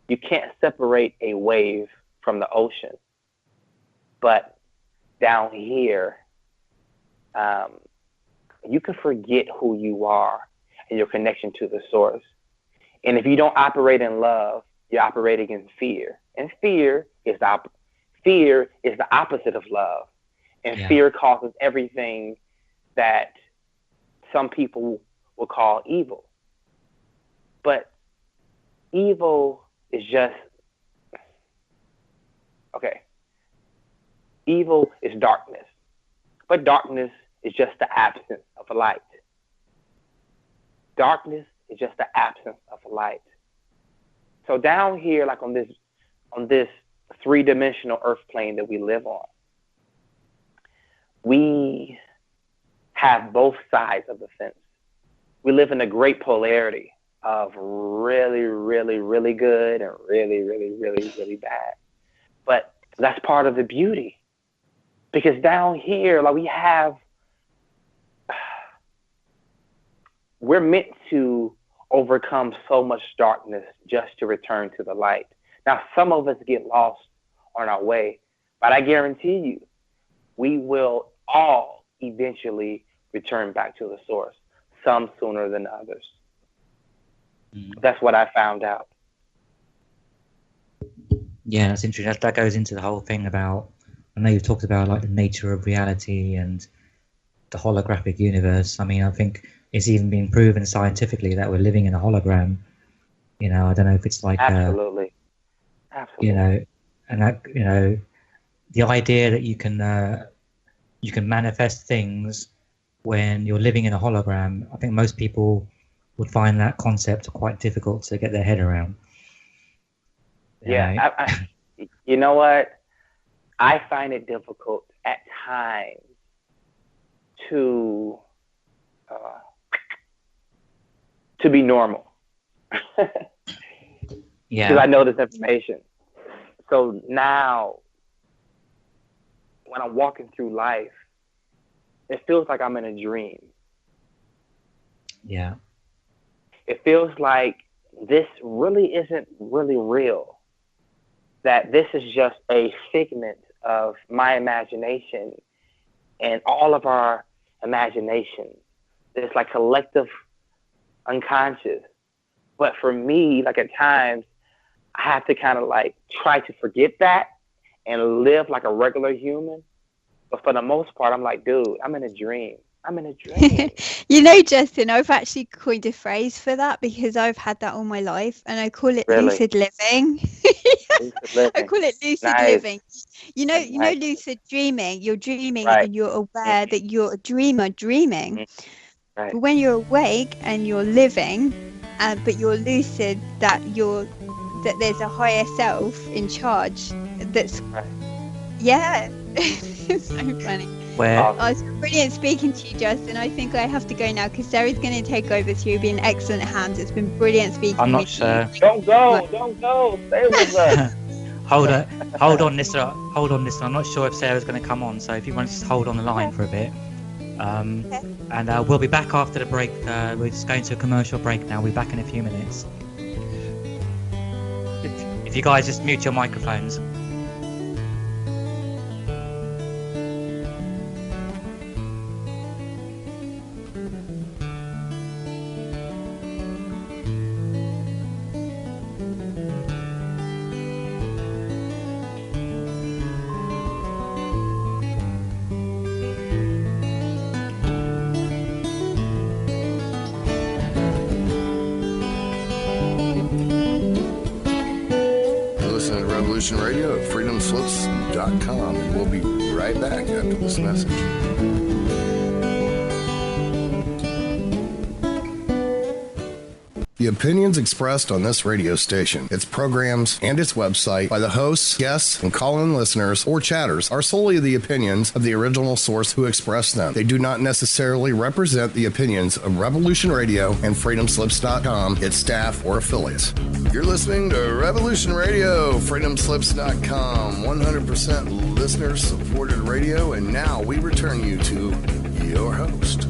You can't separate a wave from the ocean. But down here, you can forget who you are and your connection to the source. And if you don't operate in love, you're operating in fear. And fear is the opposite of love. And fear causes everything that some people will call evil. But evil is just, evil is darkness. But darkness is just the absence of light. Darkness is just the absence of light. So down here, like on this three-dimensional earth plane that we live on, we have both sides of the fence. We live in a great polarity of really, really, really good and really, really, really, really bad. But That's part of the beauty. Because down here, like we're meant to overcome so much darkness just to return to the light. Now, some of us get lost on our way, but I guarantee you, we will all eventually return back to the source, some sooner than others. That's what I found out. Yeah, that's interesting. That goes into the whole thing about, I know you've talked about like the nature of reality and the holographic universe. I mean, I think it's even been proven scientifically that we're living in a hologram. You know, I don't know if it's like Absolutely. You know, and that, you know, the idea that you can manifest things when you're living in a hologram, I think most people would find that concept quite difficult to get their head around. Yeah, you know what? I find it difficult at times to be normal. Yeah. Because I know this information. So now, when I'm walking through life, it feels like I'm in a dream. Yeah. It feels like this really isn't really real. That this is just a figment of my imagination and all of our imagination. It's like collective unconscious. But for me, like at times, I have to kind of like try to forget that and live like a regular human. But for the most part, I'm like, dude, I'm in a dream. I'm in a dream. You know, Justin, I've actually coined a phrase for that because I've had that all my life, and I call it lucid living. Lucid living. I call it lucid living. You know, lucid dreaming. You're dreaming and you're aware that you're a dreamer dreaming. Right. But when you're awake and you're living, but you're lucid, that there's a higher self in charge. That's yeah. It's so funny. Where it's brilliant speaking to you, Justin. I think I have to go now because Sarah's going to take over. So you've been excellent hands. It's been brilliant speaking I'm not with sure. you. Don't go. Stay with us. Hold on, Nyssa. I'm not sure if Sarah's going to come on. So if you want to just hold on the line for a bit. And we'll be back after the break. We're just going to a commercial break now. We'll be back in a few minutes. If you guys just mute your microphones. Radio at freedomslips.com, and we'll be right back after this message. The opinions expressed on this radio station, its programs, and its website by the hosts, guests, and call-in listeners or chatters are solely the opinions of the original source who expressed them. They do not necessarily represent the opinions of Revolution Radio and freedomslips.com, its staff, or affiliates. You're listening to Revolution Radio, freedomslips.com, 100% listener-supported radio, and now we return you to your host.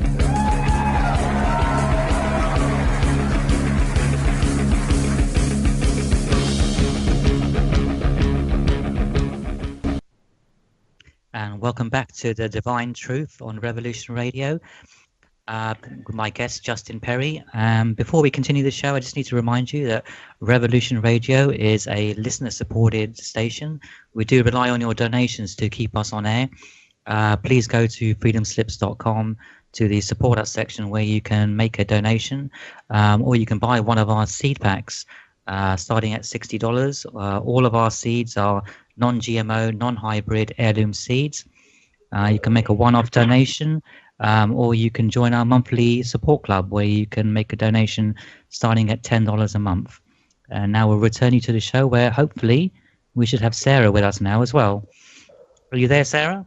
And welcome back to the Divine Truth on Revolution Radio. With my guest, Justin Perry. Before we continue the show, I just need to remind you that Revolution Radio is a listener-supported station. We do rely on your donations to keep us on air. Please go to freedomslips.com to the support us section where you can make a donation, or you can buy one of our seed packs starting at $60. All of our seeds are non-GMO, non-hybrid heirloom seeds. You can make a one-off donation, or you can join our monthly support club where you can make a donation starting at $10 a month. And now we'll return you to the show where hopefully we should have Sarah with us now as well. Are you there, Sarah?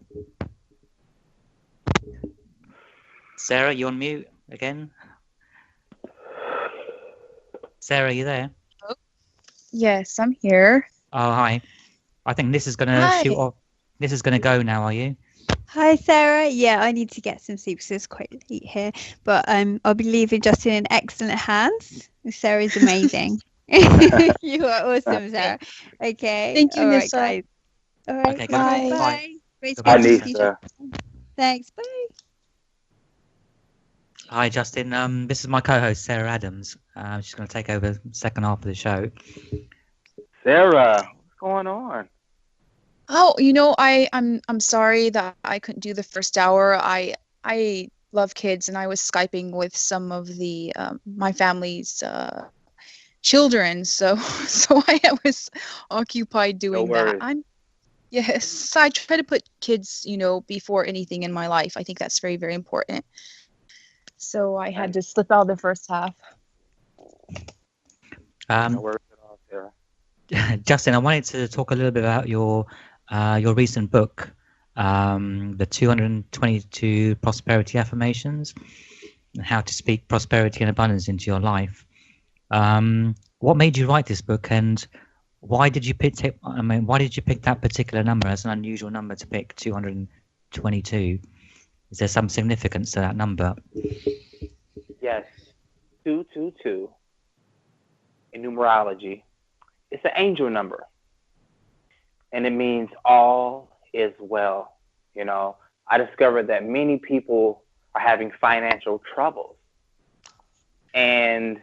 Sarah, you on mute again? Sarah, are you there? Yes, I'm here. Oh, hi. I think this is going to Hi. shoot off. This is going to go now, are you? Hi, Sarah. Yeah, I need to get some sleep because it's quite late here. But I'll be leaving Justin in excellent hands. Sarah's amazing. You are awesome, Sarah. Okay. Thank you, All right, Nissa. guys. All right. Okay, Bye. Bye. Great Goodbye, speaking Hi, to you. Nisa. Thanks. Bye. Hi, Justin. This is my co-host Sarah Adams. She's going to take over the second half of the show. Sarah, what's going on? Oh, I'm sorry that I couldn't do the first hour. I love kids, and I was Skyping with some of the my family's children, so I was occupied No doing that. worries. Yes, I try to put kids, before anything in my life. I think that's very, very important. So I had to slip out the first half. No worries at all, Sarah. Justin, I wanted to talk a little bit about your recent book, the 222 Prosperity Affirmations, and how to speak prosperity and abundance into your life. What made you write this book, and why did you pick that particular number as an unusual number to pick, 222? Is there some significance to that number? Yes, 222 in numerology. It's an angel number, and it means all is well. I discovered that many people are having financial troubles, and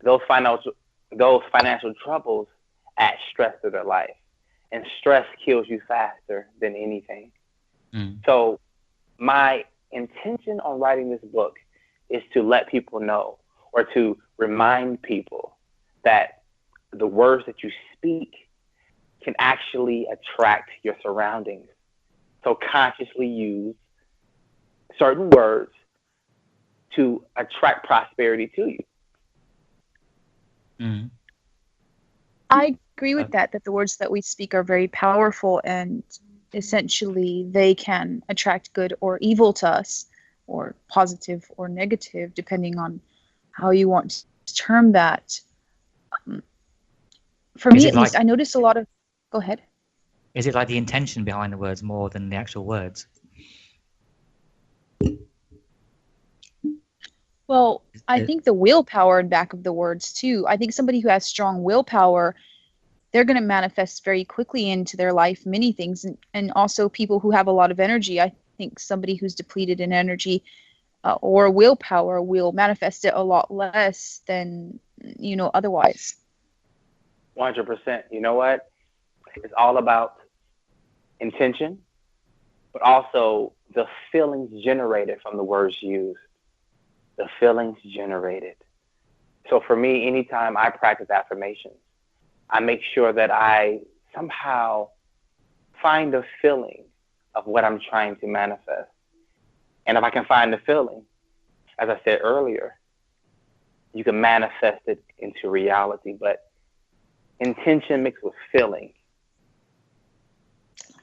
those financial troubles add stress to their life, and stress kills you faster than anything. So my intention on writing this book is to let people know, or to remind people, that the words that you speak can actually attract your surroundings. So consciously use certain words to attract prosperity to you. I agree with that the words that we speak are very powerful, and essentially they can attract good or evil to us, or positive or negative, depending on how you want to term that. For me, at least, I notice a lot of... Go ahead. Is it like the intention behind the words more than the actual words? Well, I think the willpower in back of the words too. I think somebody who has strong willpower, they're going to manifest very quickly into their life many things, and also people who have a lot of energy. I think somebody who's depleted in energy or willpower will manifest it a lot less than otherwise. 100%. You know what? It's all about intention, but also the feelings generated from the words used. The feelings generated. So for me, anytime I practice affirmations, I make sure that I somehow find the feeling of what I'm trying to manifest. And if I can find the feeling, as I said earlier, you can manifest it into reality. But intention mixed with feeling.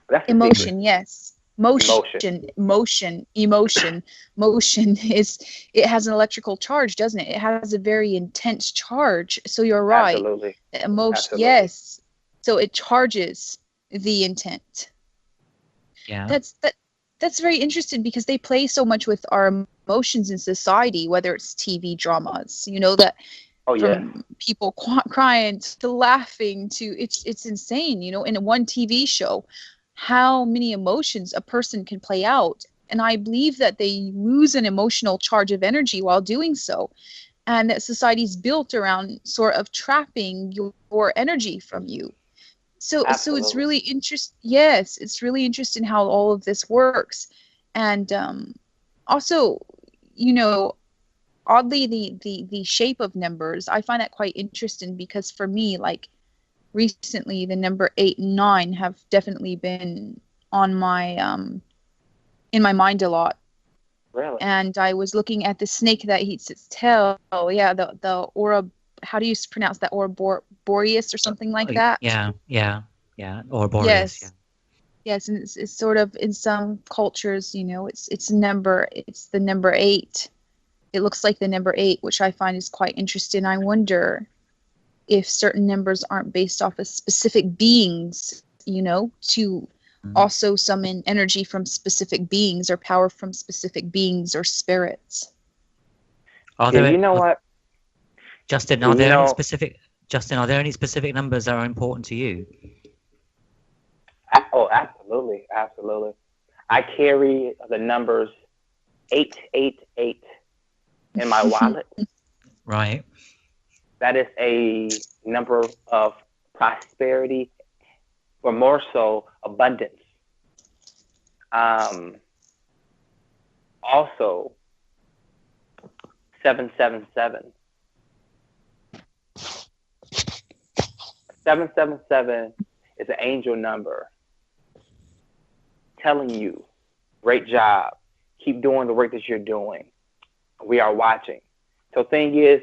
That's emotion, yes. Emotion is, it has an electrical charge, doesn't it? It has a very intense charge. So you're right. Absolutely. Emotion, Absolutely. yes. So it charges the intent. Yeah. That's very interesting, because they play so much with our emotions in society, whether it's TV dramas, that from people crying to laughing to it's insane, in one TV show, how many emotions a person can play out. And I believe that they lose an emotional charge of energy while doing so, and that society's built around sort of trapping your energy from you. So it's really interesting. Yes, it's really interesting how all of this works. And also, oddly, the shape of numbers, I find that quite interesting, because for me, like, recently the number 8 and 9 have definitely been on my in my mind a lot. Really? And I was looking at the snake that eats its tail. Oh yeah, the aura, how do you pronounce that? Boreas or something like that? Yeah. Ouroboros. Yes. Yes, and it's sort of, in some cultures, it's the number 8. It looks like the number 8, which I find is quite interesting. I wonder if certain numbers aren't based off of specific beings to also summon energy from specific beings or power from specific beings or spirits. Are Yeah, there, you know what? Justin, Yeah, are there any specific numbers that are important to you? Oh, absolutely, absolutely. I carry the numbers 888 in my wallet. Right. That is a number of prosperity, or more so, abundance. Also, 777. 777 is an angel number telling you, great job, keep doing the work that you're doing. We are watching. So thing is,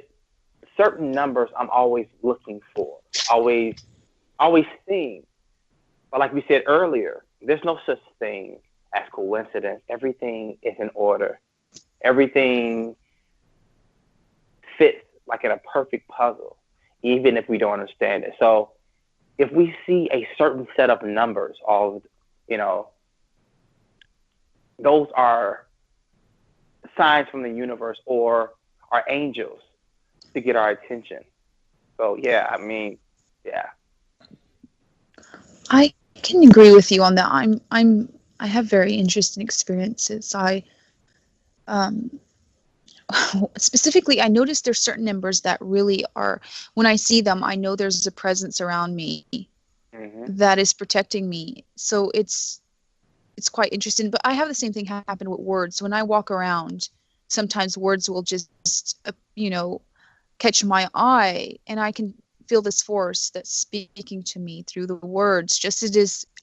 certain numbers I'm always looking for, always seeing. But like we said earlier, there's no such thing as coincidence. Everything is in order. Everything fits like in a perfect puzzle, even if we don't understand it. So if we see a certain set of numbers, those are signs from the universe or our angels to get our attention. So yeah, I can agree with you on that. I have very interesting experiences. Specifically, I noticed there's certain numbers that really are, when I see them, I know there's a presence around me that is protecting me. So it's quite interesting. But I have the same thing happen with words. When I walk around, sometimes words will just, catch my eye, and I can feel this force that's speaking to me through the words, just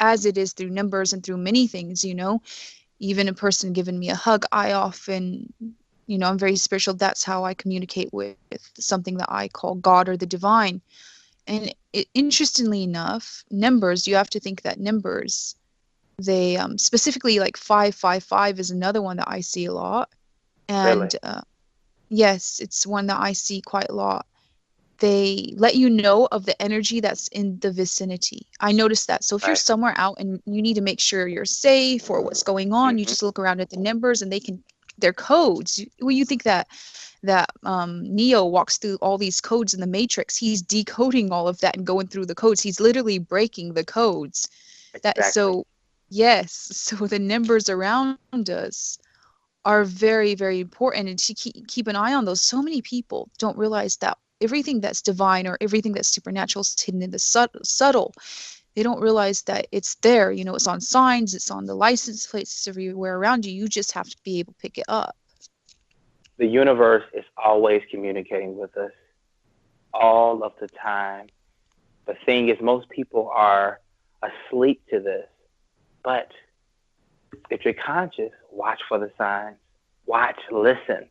as it is through numbers and through many things. Even a person giving me a hug, I often, I'm very spiritual. That's how I communicate with something that I call God or the divine. And interestingly enough, numbers, you have to think that numbers, they specifically like 555 is another one that I see a lot. And really? yes, it's one that I see quite a lot. They let you know of the energy that's in the vicinity. I noticed that. So if you're Right. somewhere out and you need to make sure you're safe or what's going on, you just look around at the numbers and they're codes. Well, you think that Neo walks through all these codes in the Matrix. He's decoding all of that and going through the codes. He's literally breaking the codes. Exactly. So yes, so the numbers around us are very, very important, and to keep an eye on those. So many people don't realize that everything that's divine or everything that's supernatural is hidden in the subtle. They don't realize that it's there. It's on signs, it's on the license plates everywhere around you. You just have to be able to pick it up. The universe is always communicating with us all of the time. The thing is, most people are asleep to this. But if you're conscious, watch for the signs. Watch, listen.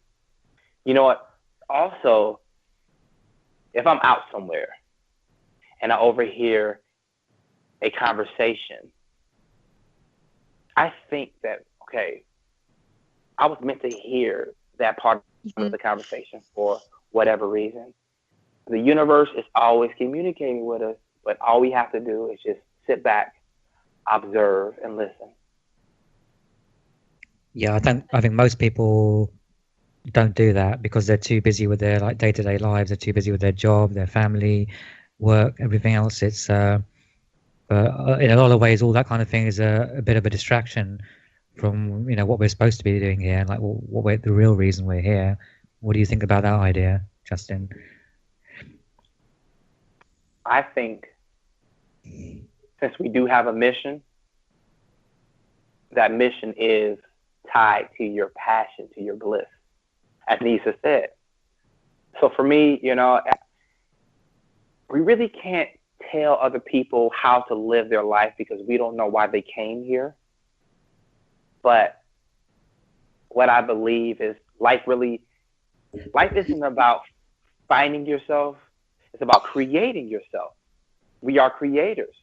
You know what? Also, if I'm out somewhere and I overhear a conversation, I think that, okay, I was meant to hear that part of the conversation for whatever reason. The universe is always communicating with us, but all we have to do is just sit back, observe, and listen. Yeah, I think most people don't do that because they're too busy with their day-to-day lives. They're too busy with their job, their family, work, everything else. It's but in a lot of ways, all that kind of thing is a bit of a distraction from what we're supposed to be doing here, and the real reason we're here. What do you think about that idea, Justin? I think since we do have a mission, that mission is tied to your passion, to your bliss, as Nyssa said. So for me, we really can't tell other people how to live their life because we don't know why they came here. But what I believe is life isn't about finding yourself. It's about creating yourself. We are creators.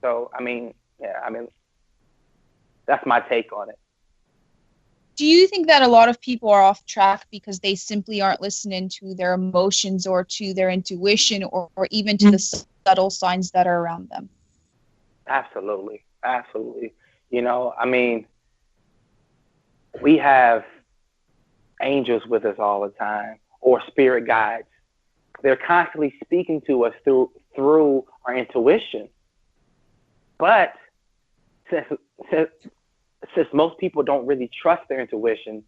So, that's my take on it. Do you think that a lot of people are off track because they simply aren't listening to their emotions or to their intuition or even to the subtle signs that are around them? Absolutely. Absolutely. You know, I mean, we have angels with us all the time, or spirit guides. They're constantly speaking to us through our intuition. But since most people don't really trust their intuition,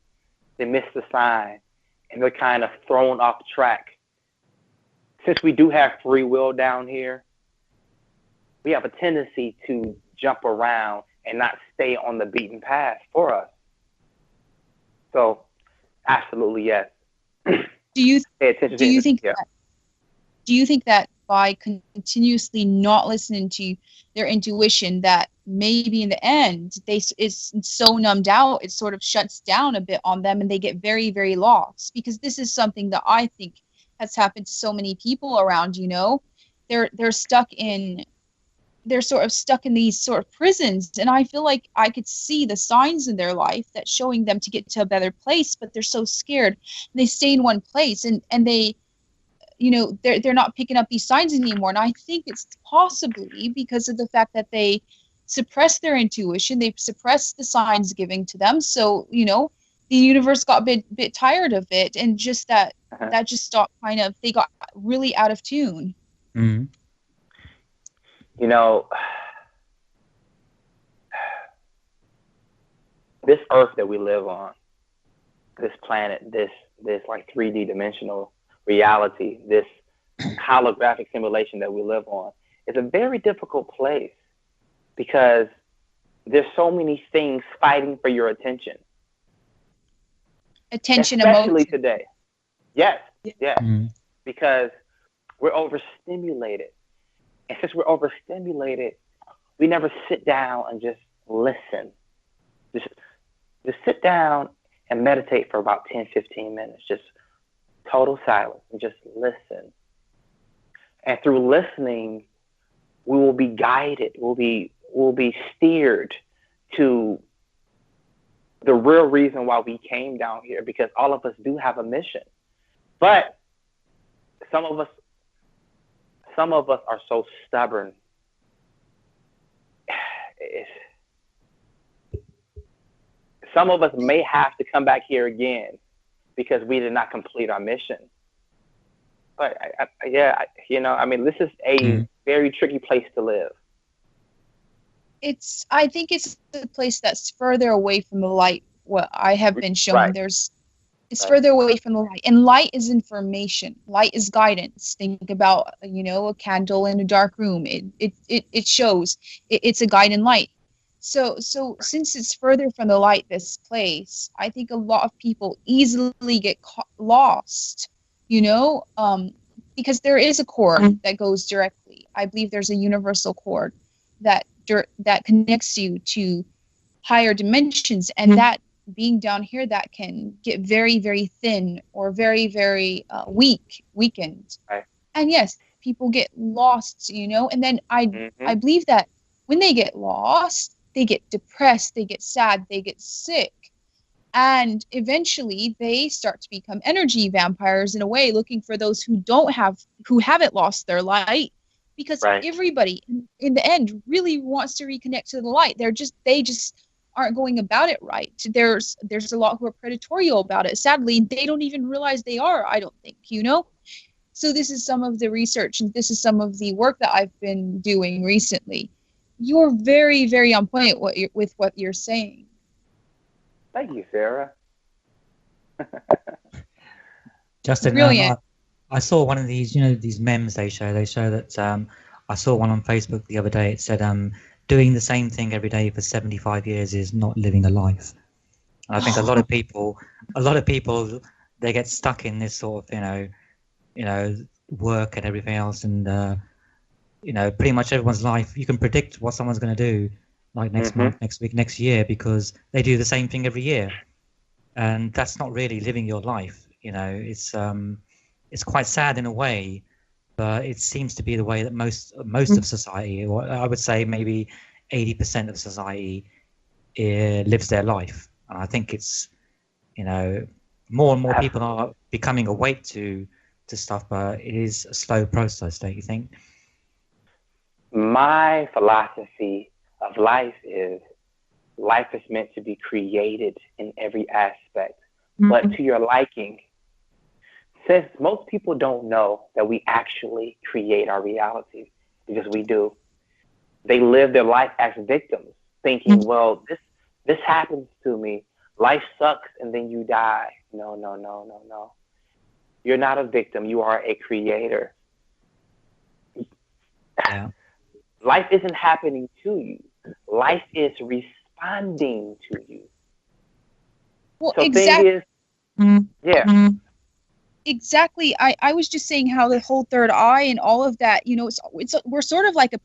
they miss the sign and they're kind of thrown off track. Since we do have free will down here, we have a tendency to jump around and not stay on the beaten path for us. So, absolutely, yes. Do you think that by continuously not listening to their intuition, that maybe in the end it's so numbed out, it sort of shuts down a bit on them and they get very, very lost? Because this is something that I think has happened to so many people around, you know. They're sort of stuck in these sort of prisons, and I feel like I could see the signs in their life that showing them to get to a better place, but they're so scared. They stay in one place and they, you know, they're not picking up these signs anymore. And I think it's possibly because of the fact that they suppress their intuition, they suppress the signs giving to them. So, you know, the universe got a bit tired of it, and just that just stopped they got really out of tune. Mm-hmm. You know, this earth that we live on, this planet, this like 3D dimensional reality, this holographic simulation that we live on, is a very difficult place because there's so many things fighting for your attention. Especially emotion. Today. Yes, yes. Mm-hmm. Because we're overstimulated. And since we're overstimulated, we never sit down and just listen. Just sit down and meditate for about 10, 15 minutes. Just total silence and just listen. And through listening, we will be guided. We'll be steered to the real reason why we came down here, because all of us do have a mission. But some of us are so stubborn. Some of us may have to come back here again because we did not complete our mission. But I mean, this is a very tricky place to live. I think it's a place that's further away from the light. What I have been shown, right. It's further away from the light, and light is information. Light is guidance. Think about, you know, a candle in a dark room. It shows. It's a guide and light. So since it's further from the light, this place, I think a lot of people easily get lost, you know, because there is a cord that goes directly. I believe there's a universal cord that connects you to higher dimensions, and that being down here, that can get very, very thin or very, very weakened. Right. And yes, people get lost, you know, and then I believe that when they get lost, they get depressed, they get sad, they get sick. And eventually they start to become energy vampires in a way, looking for those who haven't lost their light, because everybody in the end really wants to reconnect to the light. They just aren't going about it right. There's a lot who are predatorial about it. Sadly, they don't even realize they are, I don't think, you know? So this is some of the research, and this is some of the work that I've been doing recently. You're very, very on point with what you're saying. Thank you, Sarah. Justin, brilliant. I saw one of these, you know, these memes they show. They show that I saw one on Facebook the other day. It said, doing the same thing every day for 75 years is not living a life. And I think a lot of people, they get stuck in this sort of, you know, work and everything else. And, you know, pretty much everyone's life, you can predict what someone's going to do, like next month, next week, next year, because they do the same thing every year. And that's not really living your life. You know, it's quite sad in a way, but it seems to be the way that most of society, or I would say maybe 80% of society, lives their life. And I think it's you know, more and more people are becoming awake to stuff, but it is a slow process, don't you think? My philosophy of life is meant to be created in every aspect, but to your liking. Since most people don't know that we actually create our reality, because we do, they live their life as victims, thinking, well, this happens to me. Life sucks and then you die. No, no, no, no, no. You're not a victim. You are a creator. Yeah. Life isn't happening to you. Life is responding to you. Well, so thing is, yeah. Exactly. I was just saying how the whole third eye and all of that, you know, we're sort of like the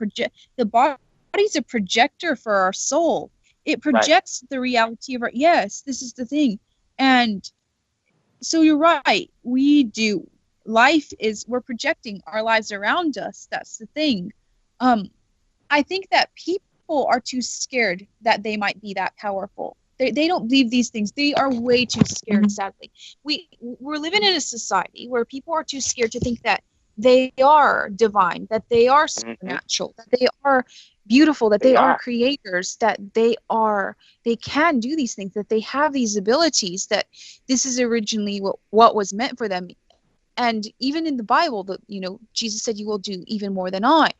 body's a projector for our soul. It projects the reality of our, yes, this is the thing. And so you're right. We're projecting our lives around us. That's the thing. I think that people are too scared that they might be that powerful. They don't believe these things. They are way too scared, sadly. We're living in a society where people are too scared to think that they are divine, that they are supernatural, that they are beautiful, that they are creators, that they can do these things, that they have these abilities, that this is originally what was meant for them. And even in the Bible, Jesus said, you will do even more than I.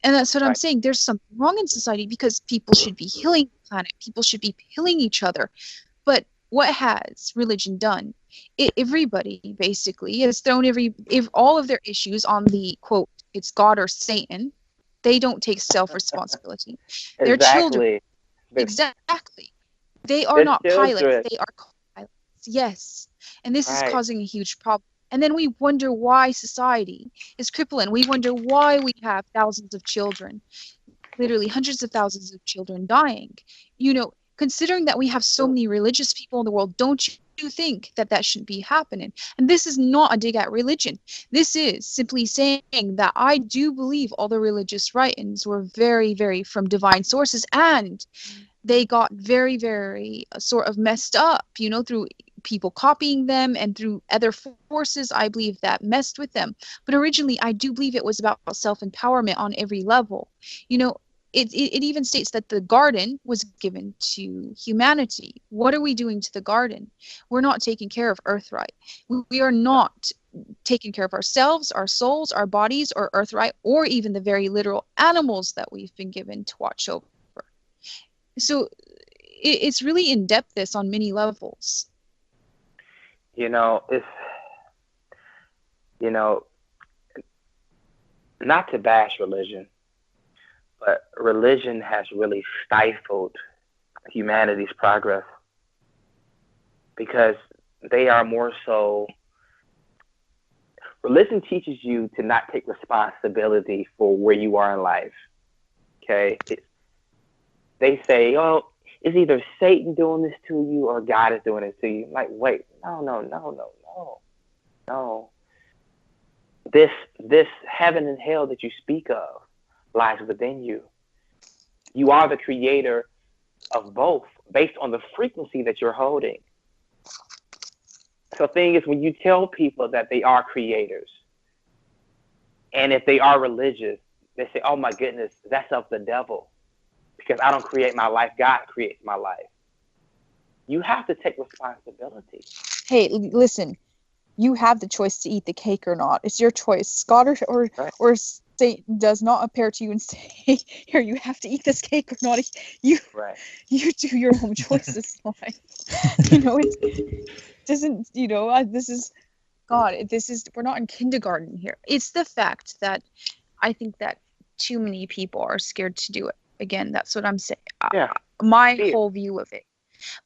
And that's what I'm saying. There's something wrong in society because people should be healing the planet. People should be healing each other. But what has religion done? Everybody basically has thrown all of their issues on the quote, it's God or Satan. They don't take self-responsibility. Their children. Exactly. They are not pilots. They are co-pilots. Yes. And this is causing a huge problem. And then we wonder why society is crippling. We wonder why we have thousands of children, literally hundreds of thousands of children dying. Considering that we have so many religious people in the world, don't you think that shouldn't be happening? And this is not a dig at religion. This is simply saying that I do believe all the religious writings were very, very from divine sources, and they got very, very sort of messed up, through people copying them and through other forces, I believe, that messed with them. But originally, I do believe it was about self-empowerment on every level. It even states that the garden was given to humanity. What are we doing to the garden? We're not taking care of Earth right. We are not taking care of ourselves, our souls, our bodies, or Earth right, or even the very literal animals that we've been given to watch over. So it's really in depth this on many levels. It's not to bash religion, but religion has really stifled humanity's progress because they are more so. Religion teaches you to not take responsibility for where you are in life. Okay? They say, oh, it's either Satan doing this to you or God is doing it to you. Like, wait, no. This heaven and hell that you speak of lies within you. You are the creator of both based on the frequency that you're holding. So the thing is, when you tell people that they are creators, and if they are religious, they say, oh my goodness, that's of the devil. Because I don't create my life, God creates my life. You have to take responsibility. Hey, listen, you have the choice to eat the cake or not. It's your choice. God or Satan does not appear to you and say, here, you have to eat this cake or not. You do your own choices. It doesn't, this is, God, we're not in kindergarten here. It's the fact that I think that too many people are scared to do it. Again, that's what I'm saying. My whole view of it.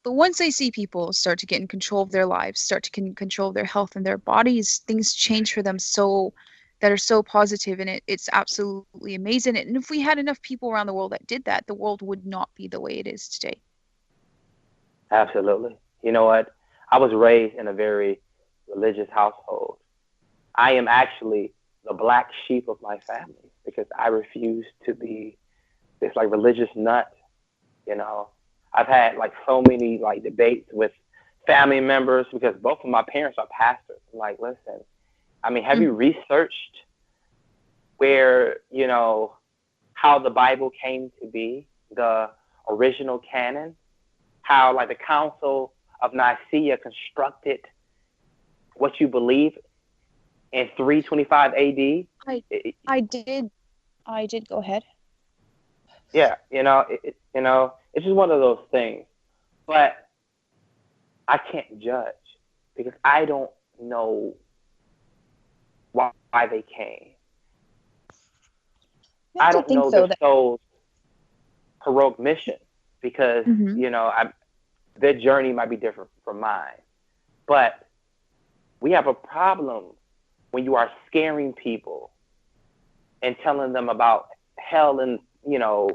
But once I see people start to get in control of their lives, start to control their health and their bodies, things change for them that are so positive, and it's absolutely amazing. And if we had enough people around the world that did that, the world would not be the way it is today. Absolutely. You know what? I was raised in a very religious household. I am actually the black sheep of my family because I refuse to be this religious nut. I've had so many debates with family members, because both of my parents are pastors. I'm like, listen, I mean, have you researched where, you know, how the Bible came to be, the original canon, how like the Council of Nicaea constructed what you believe in 325 AD? I did. Go ahead. Yeah, you know, it's just one of those things. But I can't judge because I don't know why they came. I don't know their soul's heroic mission because, you know, their journey might be different from mine. But we have a problem when you are scaring people and telling them about hell and, you know,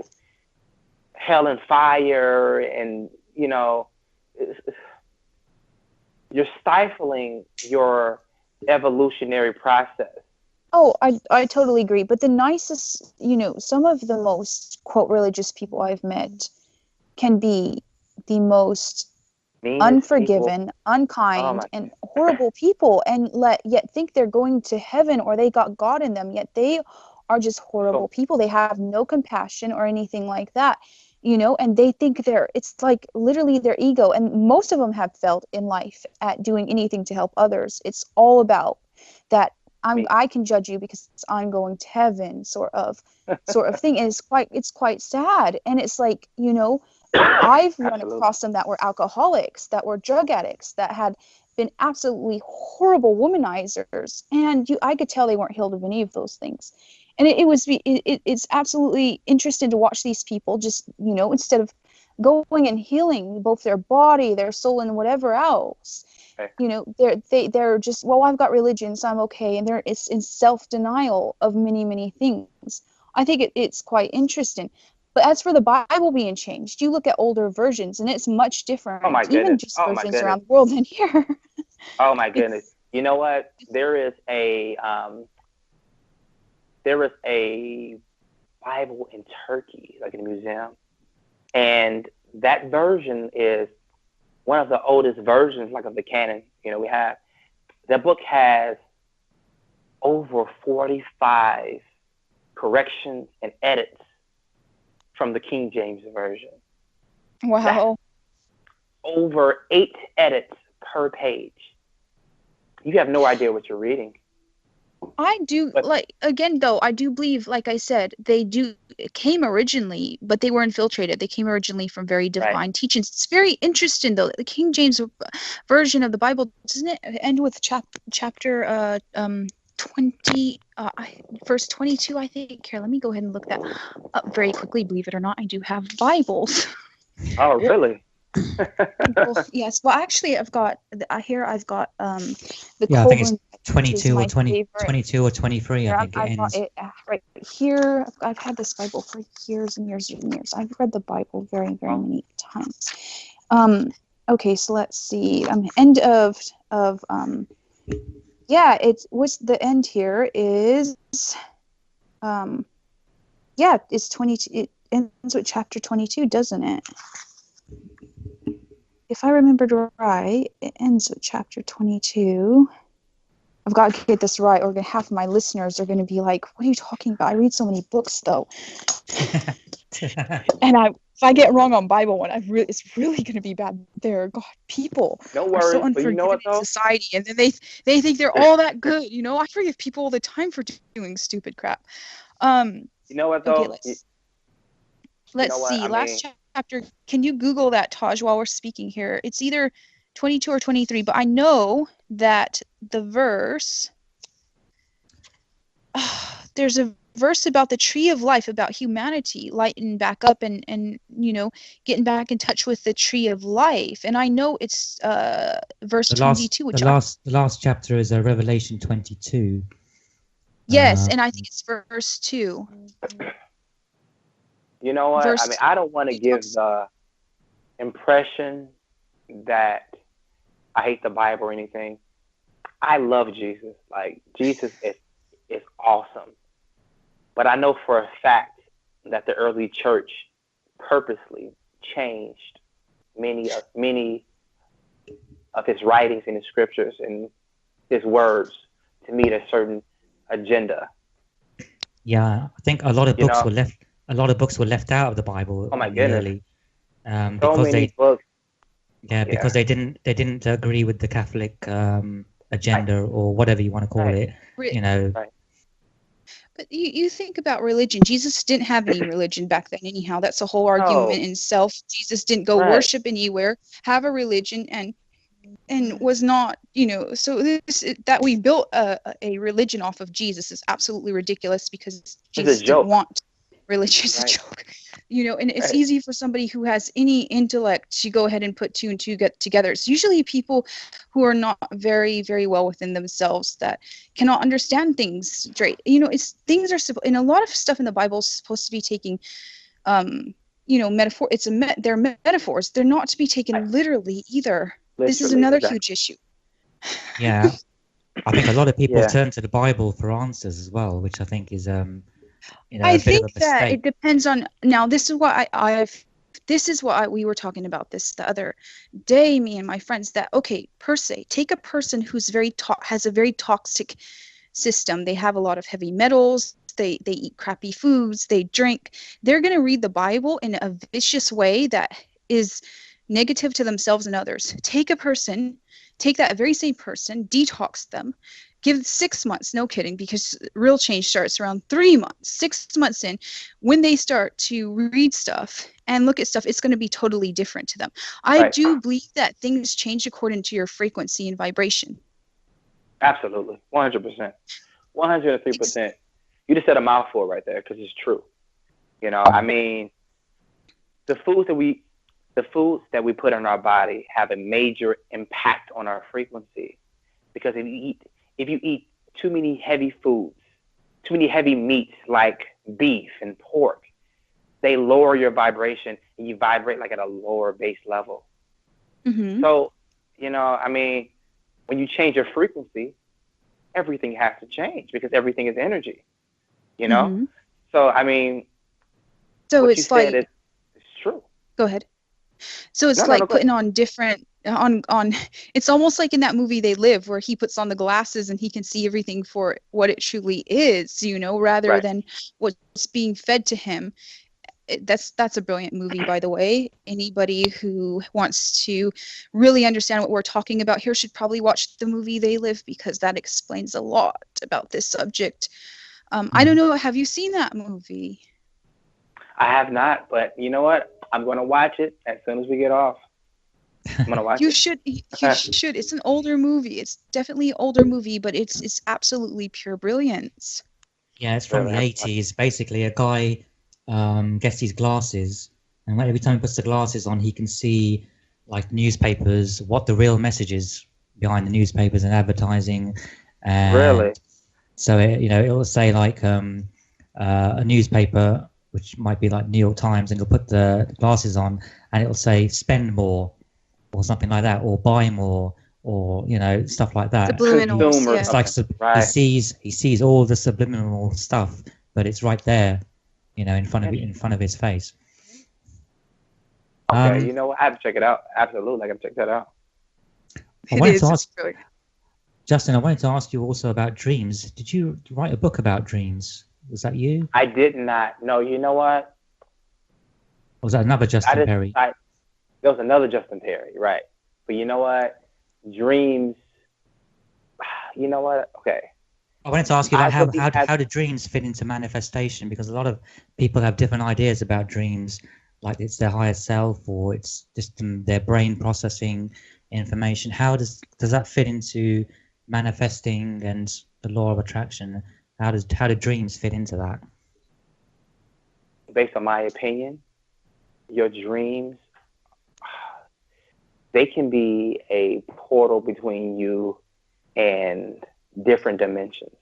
hell and fire and, you know, you're stifling your evolutionary process. Oh, I totally agree. But the nicest, you know, some of the most, quote, religious people I've met can be the most unforgiven, unkind, and horrible people, and yet think they're going to heaven or they got God in them, yet they are just horrible people. They have no compassion or anything like that, you know, and they think it's like literally their ego. And most of them have failed in life at doing anything to help others. It's all about that. I can judge you because I'm going to heaven, sort of thing. And it's quite sad. And it's like, you know, I've run across them that were alcoholics, that were drug addicts, that had been absolutely horrible womanizers, and I could tell they weren't healed of any of those things. And it's absolutely interesting to watch these people just, you know, instead of going and healing both their body, their soul, and whatever else. You know, they're just, well, I've got religion, so I'm okay, and it's in self-denial of many things. I think it's quite interesting. But as for the Bible being changed, you look at older versions, and it's much different. Oh my goodness! Even just versions around the world than here. Oh my goodness! You know what? There is a Bible in Turkey, like in a museum, and that version is one of the oldest versions, like of the canon, you know, we have. The book has over 45 corrections and edits from the King James Version. Wow. That's over 8 edits per page. You have no idea what you're reading. I do, like, again, though, I do believe, like I said, it came originally, but they were infiltrated. They came originally from very divine teachings. It's very interesting, though. The King James version of the Bible, doesn't it end with chapter 20, verse 22, I think? Here, let me go ahead and look that up very quickly. Believe it or not, I do have Bibles. Oh, really? Yes. Well, actually, I've got the I think it's 22 or 22 or 23. I think it ends. It right here. I've had this Bible for years and years and years. I've read the Bible very many times. Okay, so let's see. End of yeah. What's the end here is yeah. It's 22. It ends with chapter 22, doesn't it? If I remembered right, it ends with chapter 22. I've got to get this right, or half of my listeners are going to be like, what are you talking about? I read so many books, though. And if I get wrong on Bible one, it's really going to be bad there. God, people are so unforgiving in society, and then they think they're all that good. You know, I forgive people all the time for doing stupid crap. You know what, though? Okay, let's see. Last chapter. Can you Google that, Taj, while we're speaking here? It's either 22 or 23, but I know that the verse, there's a verse about the tree of life, about humanity lighting back up and you know, getting back in touch with the tree of life. And I know it's verse 22. The last chapter is Revelation 22. Yes, and I think it's verse 2. You know what? I mean, I don't want to give the impression that I hate the Bible or anything. I love Jesus. Like, Jesus is awesome. But I know for a fact that the early church purposely changed many of his writings and his scriptures and his words to meet a certain agenda. Yeah, I think a lot of You books know? were left. A lot of books were left out of the Bible Oh my in the goodness. early, So because many books. because they didn't agree with the Catholic agenda or whatever you want to call it. You know, Right. But you think about religion. Jesus didn't have any religion back then, anyhow. That's a whole argument in itself. Jesus didn't go worship anywhere, have a religion, and was not, so that we built a religion off of Jesus is absolutely ridiculous, because Jesus didn't want religion. It's a joke. And it's easy for somebody who has any intellect to go ahead and put two and two get together. It's usually people who are not very, very well within themselves that cannot understand things straight. Things are simple, and a lot of stuff in the Bible is supposed to be taking, metaphor. They're metaphors. They're not to be taken literally either. This is another huge issue. Yeah, I think a lot of people turn to the Bible for answers as well, which I think is I think that it depends on. Now, this is what we were talking about this the other day, me and my friends, that per se, take a person who's has a very toxic system. They have a lot of heavy metals. They eat crappy foods. They drink. They're going to read the Bible in a vicious way that is negative to themselves and others. Take that very same person, detox them, give 6 months, no kidding, because real change starts around 3 months. 6 months in, when they start to read stuff and look at stuff, it's going to be totally different to them. I do believe that things change according to your frequency and vibration. Absolutely. 100%. 103%. You just said a mouthful right there, because it's true. I mean, the foods that we put in our body have a major impact on our frequency, because if you eat too many heavy foods, too many heavy meats like beef and pork, they lower your vibration, and you vibrate like at a lower base level. Mm-hmm. So, I mean, when you change your frequency, everything has to change, because everything is energy, Mm-hmm. So, I mean, what it's you said is true. Go ahead. So it's putting on different on it's almost like in that movie They Live, where he puts on the glasses and he can see everything for what it truly is, rather than what's being fed to him. That's a brilliant movie, by the way. Anybody who wants to really understand what we're talking about here should probably watch the movie They Live, because that explains a lot about this subject. I don't know, have you seen that movie? I have not, but you know what? I'm going to watch it as soon as we get off. I'm going to watch it. You should. It's an older movie. It's definitely an older movie, but it's absolutely pure brilliance. Yeah, it's from the 80s. Basically, a guy gets these glasses, and every time he puts the glasses on, he can see like newspapers, what the real message is behind the newspapers and advertising. And really? So it will say like a newspaper, which might be like New York Times, and you'll put the glasses on, and it'll say spend more, or something like that, or buy more, or stuff like that. Subliminals, yeah. It's like he sees all the subliminal stuff, but it's right there, in front of his face. Okay, you know what? I have to check it out. Absolutely, I got to check that out. Justin, I wanted to ask you also about dreams. Did you write a book about dreams? Was that you? I did not. No, you know what? Or was that another Justin Perry? There was another Justin Perry, right. But you know what? Dreams, you know what? Okay. I wanted to ask you, like, how do dreams fit into manifestation? Because a lot of people have different ideas about dreams, like it's their higher self, or it's just their brain processing information. How does that fit into manifesting and the law of attraction? How do dreams fit into that? Based on my opinion, your dreams, they can be a portal between you and different dimensions.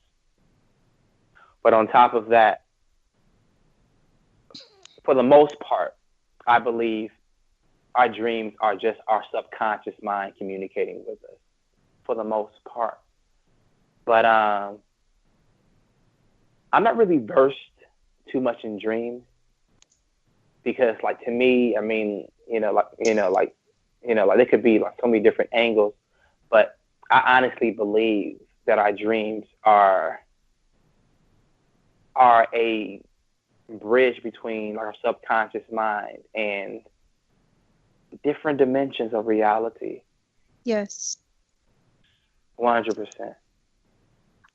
But on top of that, for the most part, I believe our dreams are just our subconscious mind communicating with us, for the most part. But I'm not really versed too much in dreams, because, like, to me, I mean, like Like there could be like so many different angles, but I honestly believe that our dreams are a bridge between our subconscious mind and different dimensions of reality. Yes. 100%.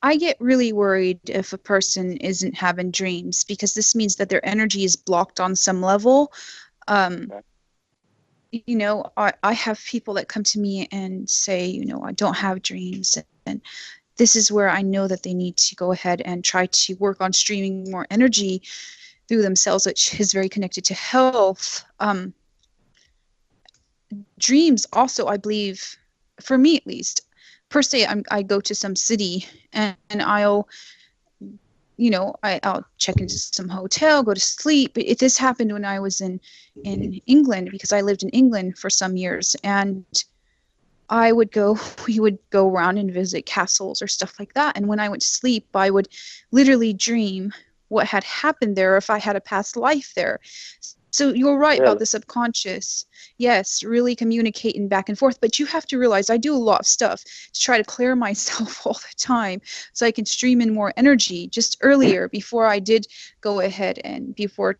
I get really worried if a person isn't having dreams, because this means that their energy is blocked on some level. Okay. I have people that come to me and say, I don't have dreams. And this is where I know that they need to go ahead and try to work on streaming more energy through themselves, which is very connected to health. Dreams also, I believe, for me at least, per se, I go to some city and I'll check into some hotel, go to sleep. This happened when I was in England, because I lived in England for some years, and we would go around and visit castles or stuff like that. And when I went to sleep, I would literally dream what had happened there, if I had a past life there. So you're right about the subconscious. Yes, really communicating back and forth. But you have to realize I do a lot of stuff to try to clear myself all the time so I can stream in more energy. Just earlier, before I did go ahead and before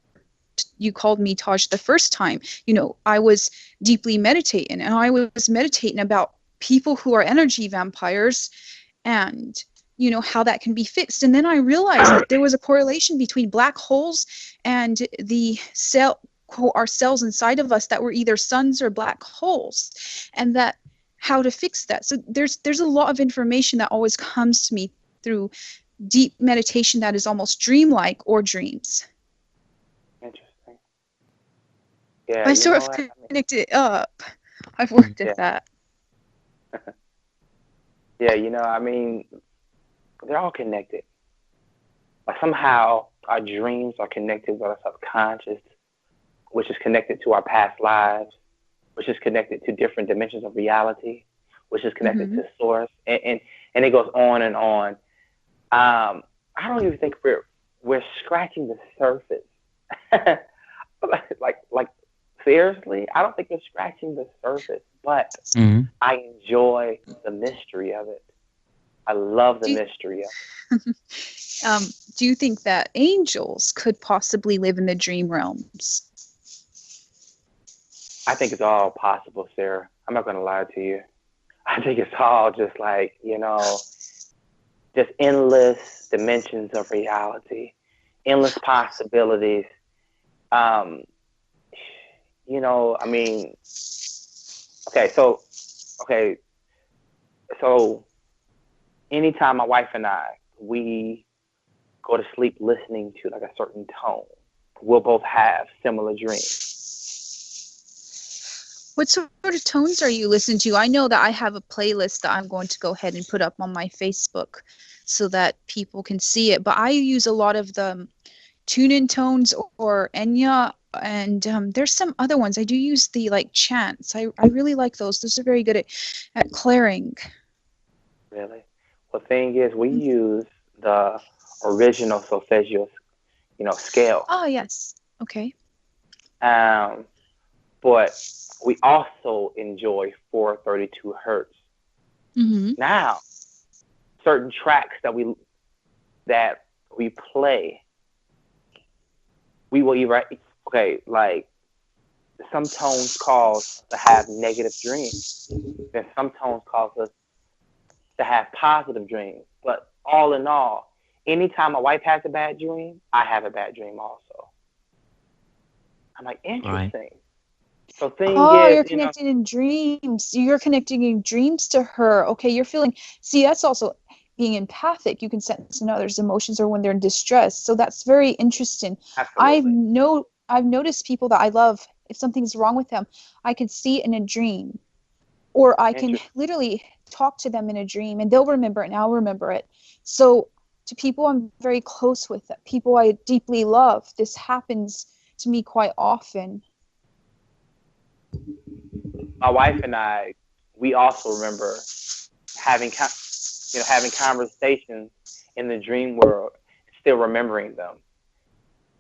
you called me Taj the first time, I was deeply meditating, and I was meditating about people who are energy vampires and how that can be fixed. And then I realized that there was a correlation between black holes and our cells inside of us that were either suns or black holes, and that how to fix that. So there's a lot of information that always comes to me through deep meditation that is almost dreamlike or dreams. Interesting. Yeah, I sort of connected it up. I've worked at that. Yeah, they're all connected. Like somehow our dreams are connected with our subconscious, which is connected to our past lives, which is connected to different dimensions of reality, which is connected to source, and it goes on and on. I don't even think we're scratching the surface. like seriously, I don't think we're scratching the surface, but I enjoy the mystery of it. I love the mystery of it. Do you think that angels could possibly live in the dream realms? I think it's all possible, Sarah. I'm not going to lie to you. I think it's all just like, just endless dimensions of reality, endless possibilities. So anytime my wife and I, we go to sleep listening to like a certain tone, we'll both have similar dreams. What sort of tones are you listening to? I know that I have a playlist that I'm going to go ahead and put up on my Facebook so that people can see it. But I use a lot of the tune-in tones or Enya, and there's some other ones. I do use the chants. I really like those. Those are very good at clearing. Really? Well, the thing is, we use the original solfeggio, scale. Oh, yes. Okay. But we also enjoy 432 hertz. Now, certain tracks that we play, we will either, like some tones cause to have negative dreams, and some tones cause us to have positive dreams. But all in all, anytime my wife has a bad dream, I have a bad dream also. I'm like, interesting. Right. So you're connecting in dreams. You're connecting in dreams to her. Okay, you're feeling. See, that's also being empathic. You can sense in others' emotions or when they're in distress. So that's very interesting. Absolutely. I've noticed people that I love. If something's wrong with them, I can see it in a dream, or I can literally talk to them in a dream, and they'll remember it, and I'll remember it. So to people I'm very close with, people I deeply love, this happens to me quite often. My wife and I, we also remember having conversations in the dream world, still remembering them.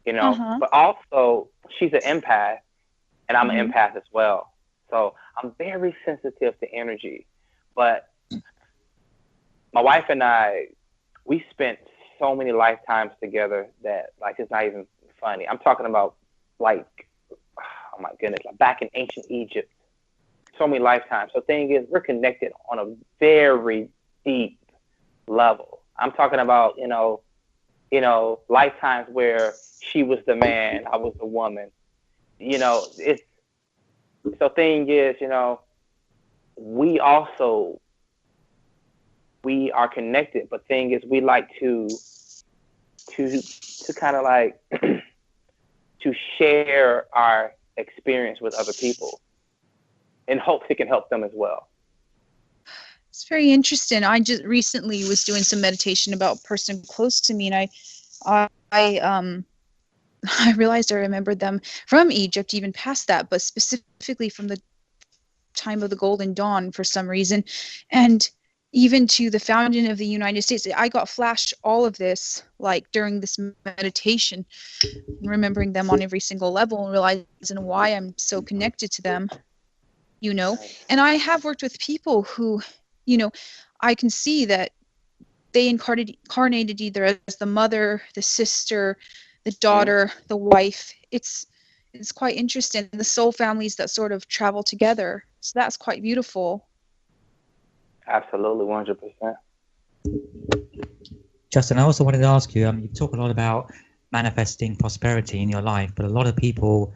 But also she's an empath, and I'm an empath as well. So I'm very sensitive to energy. But my wife and I, we spent so many lifetimes together that, like, it's not even funny. I'm talking about, like, oh my goodness, like back in ancient Egypt, so many lifetimes. So the thing is, we're connected on a very deep level. I'm talking about, lifetimes where she was the man, I was the woman. So thing is, we are connected, but thing is, we like to kind of like to share our experience with other people in hopes it can help them as well. It's very interesting. I just recently was doing some meditation about a person close to me, and I realized I remembered them from Egypt, even past that, but specifically from the time of the Golden Dawn for some reason, and even to the founding of the United States. I got flashed all of this, like, during this meditation, remembering them on every single level and realizing why I'm so connected to them, And I have worked with people who, I can see that they incarnated either as the mother, the sister, the daughter, the wife. It's quite interesting, the soul families that sort of travel together. So that's quite beautiful. Absolutely, 100%. Justin, I also wanted to ask you, you talk a lot about manifesting prosperity in your life, but a lot of people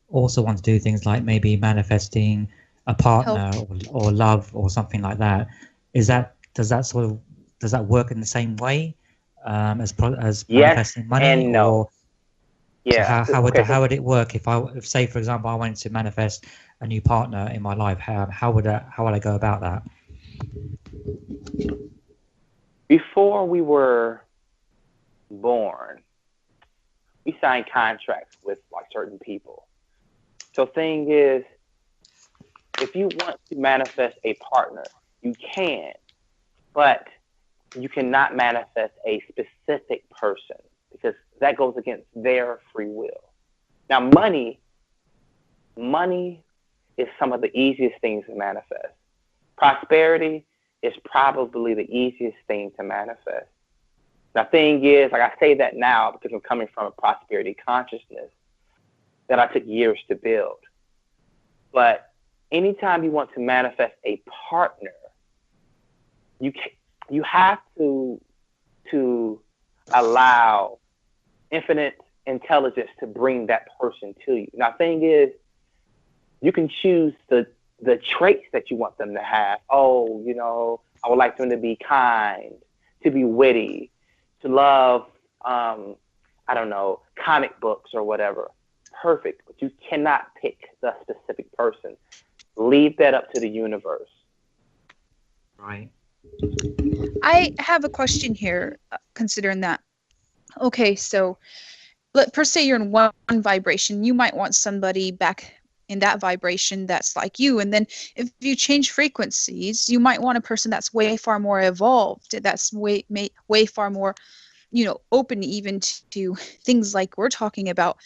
also want to do things like maybe manifesting a partner or love or something like that. Does that work in the same way as manifesting money? And no. Or yeah. So how would it work if say, for example, I wanted to manifest a new partner in my life? How would I go about that? Before we were born, we signed contracts with, like, certain people. So thing is, if you want to manifest a partner, you can, but you cannot manifest a specific person because that goes against their free will. Now, money is some of the easiest things to manifest. Prosperity is probably the easiest thing to manifest. Now, thing is, like, I say that now because I'm coming from a prosperity consciousness that I took years to build. But anytime you want to manifest a partner, you have to allow infinite intelligence to bring that person to you. Now, thing is, you can choose the traits that you want them to have. Oh, I would like them to be kind, to be witty, to love, comic books or whatever. Perfect. But you cannot pick the specific person. Leave that up to the universe. Right. I have a question here, considering that. Okay, so per se you're in one vibration. You might want somebody back in that vibration that's like you, and then if you change frequencies, you might want a person that's way far more evolved, that's way far more open even to things like we're talking about.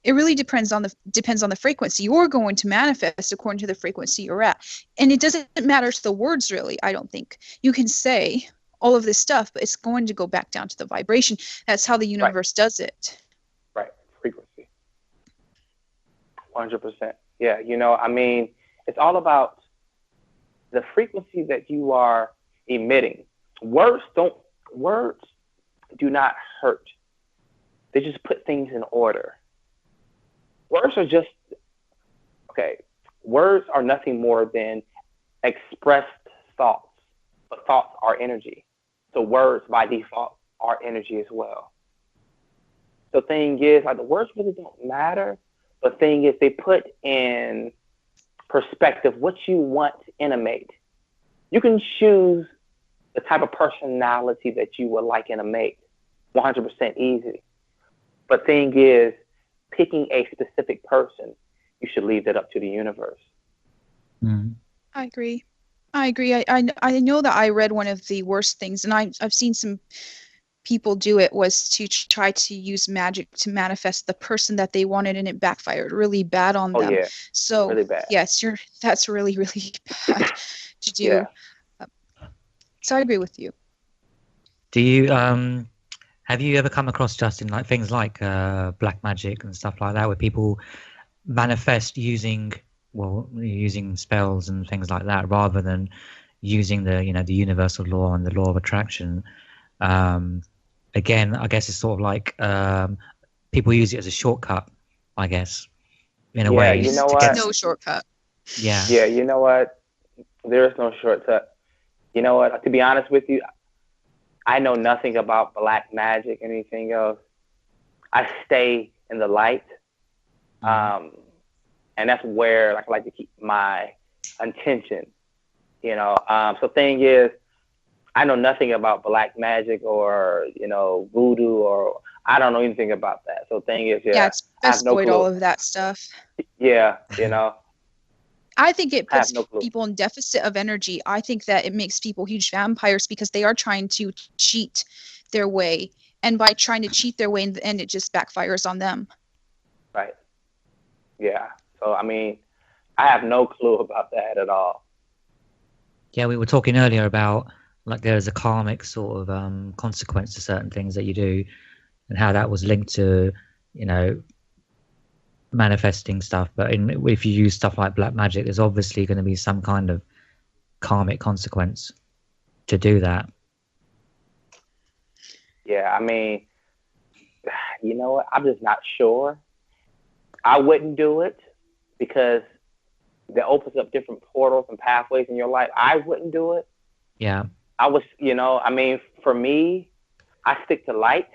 It really depends on the frequency you're going to manifest according to the frequency you're at. And it doesn't matter to the words, really. I don't think you can say all of this stuff, but it's going to go back down to the vibration. That's how the universe does it. Right. Frequency. 100%. Yeah. It's all about the frequency that you are emitting. Words do not hurt. They just put things in order. Words are nothing more than expressed thoughts, but thoughts are energy. So words by default are energy as well. So thing is, like, the words really don't matter, but thing is, they put in perspective what you want to animate. You can choose the type of personality that you would like in a mate, 100% easy. But thing is, picking a specific person, you should leave that up to the universe. I agree. I know that I read one of the worst things, and I've seen some people do it was to try to use magic to manifest the person that they wanted, and it backfired really bad on them. Yeah, So really bad. yes, that's really, really bad to do. Yeah. So I agree with you. Do you have you ever come across, Justin, like things like black magic and stuff like that, where people manifest using spells and things like that, rather than using the universal law and the law of attraction? Again, I guess it's sort of like people use it as a shortcut, I guess, in a way. You know There's no shortcut. Yeah. Yeah, you know what? There is no shortcut. You know what? To be honest with you, I know nothing about black magic, anything else. I stay in the light. And that's where I like to keep my intention, So thing is, I know nothing about black magic or, voodoo, or I don't know anything about that. So thing is, yeah, it's best to avoid all of that stuff. Yeah, I think it puts people in deficit of energy. I think that it makes people huge vampires because they are trying to cheat their way. And by trying to cheat their way in the end, it just backfires on them. Right. Yeah. So, I mean, I have no clue about that at all. Yeah, we were talking earlier about like there's a karmic sort of consequence to certain things that you do, and how that was linked to, manifesting stuff. But if you use stuff like black magic, there's obviously going to be some kind of karmic consequence to do that. Yeah, I mean, you know what? I'm just not sure. I wouldn't do it because that opens up different portals and pathways in your life. I wouldn't do it. Yeah. I was, I mean, for me, I stick to light,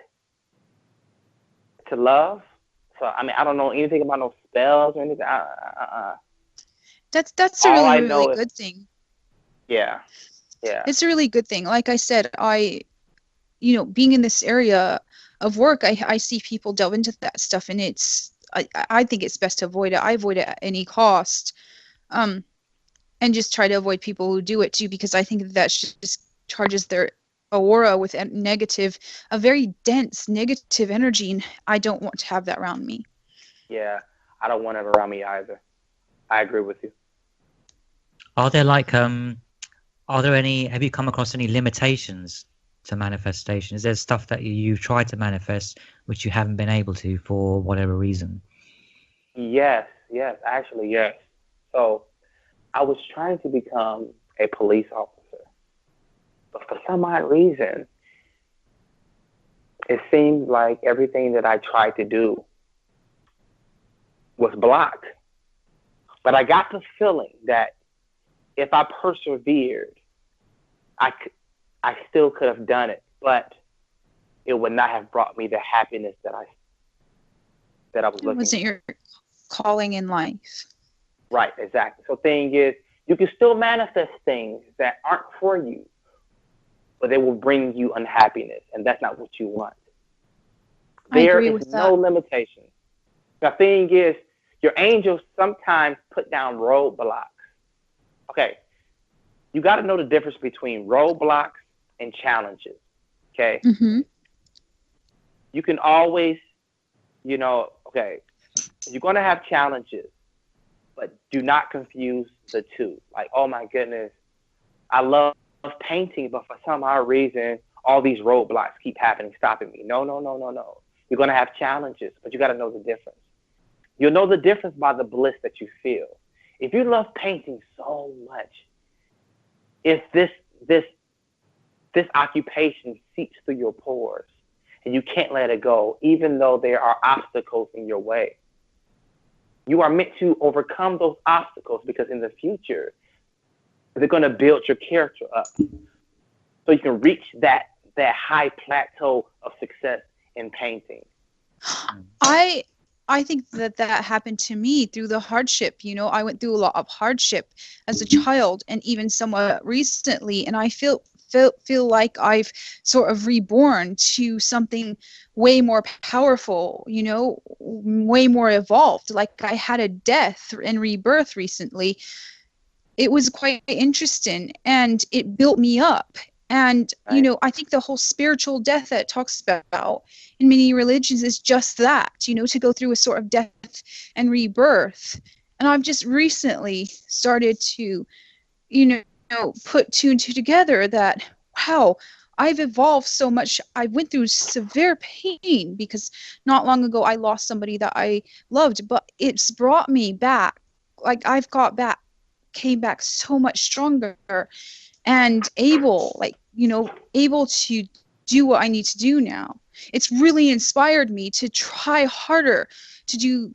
to love. So, I mean, I don't know anything about no spells or anything. That's a really good thing. Yeah. Yeah. It's a really good thing. Like I said, being in this area of work, I see people delve into that stuff, and I think it's best to avoid it. I avoid it at any cost. And just try to avoid people who do it too, because I think that just charges their aura with a very dense negative energy, and I don't want to have that around me. Yeah, I don't want it around me either. I agree with you. Are there have you come across any limitations to manifestation? Is there stuff that you've tried to manifest which you haven't been able to for whatever reason? Yes, actually, yes. So I was trying to become a police officer, but for some odd reason, it seemed like everything that I tried to do was blocked. But I got the feeling that if I persevered, I still could have done it, but it would not have brought me the happiness that I was looking for. It wasn't your calling in life. Right, exactly. So thing is, you can still manifest things that aren't for you, but they will bring you unhappiness, and that's not what you want. There is no limitation. The thing is, your angels sometimes put down roadblocks. Okay, you got to know the difference between roadblocks and challenges. Okay, you can always, okay, you're going to have challenges, but do not confuse the two. Like, oh my goodness, I love painting, but for some odd reason, all these roadblocks keep happening, stopping me. No. You're going to have challenges, but you got to know the difference. You'll know the difference by the bliss that you feel. If you love painting so much, if this occupation seeps through your pores and you can't let it go, even though there are obstacles in your way, you are meant to overcome those obstacles, because in the future, they're going to build your character up so you can reach that high plateau of success in painting. I think that happened to me through the hardship. I went through a lot of hardship as a child, and even somewhat recently, and I feel like I've sort of reborn to something way more powerful, way more evolved. Like I had a death and rebirth recently. It was quite interesting, and it built me up. And, you know, I think the whole spiritual death that it talks about in many religions is just that, you know, to go through a sort of death and rebirth. And I've just recently started to, you know, put two and two together that, wow, I've evolved so much. I went through severe pain because not long ago I lost somebody that I loved, but it's brought me back. Like came back so much stronger and able, like, you know, able to do what I need to do now. It's really inspired me to try harder to do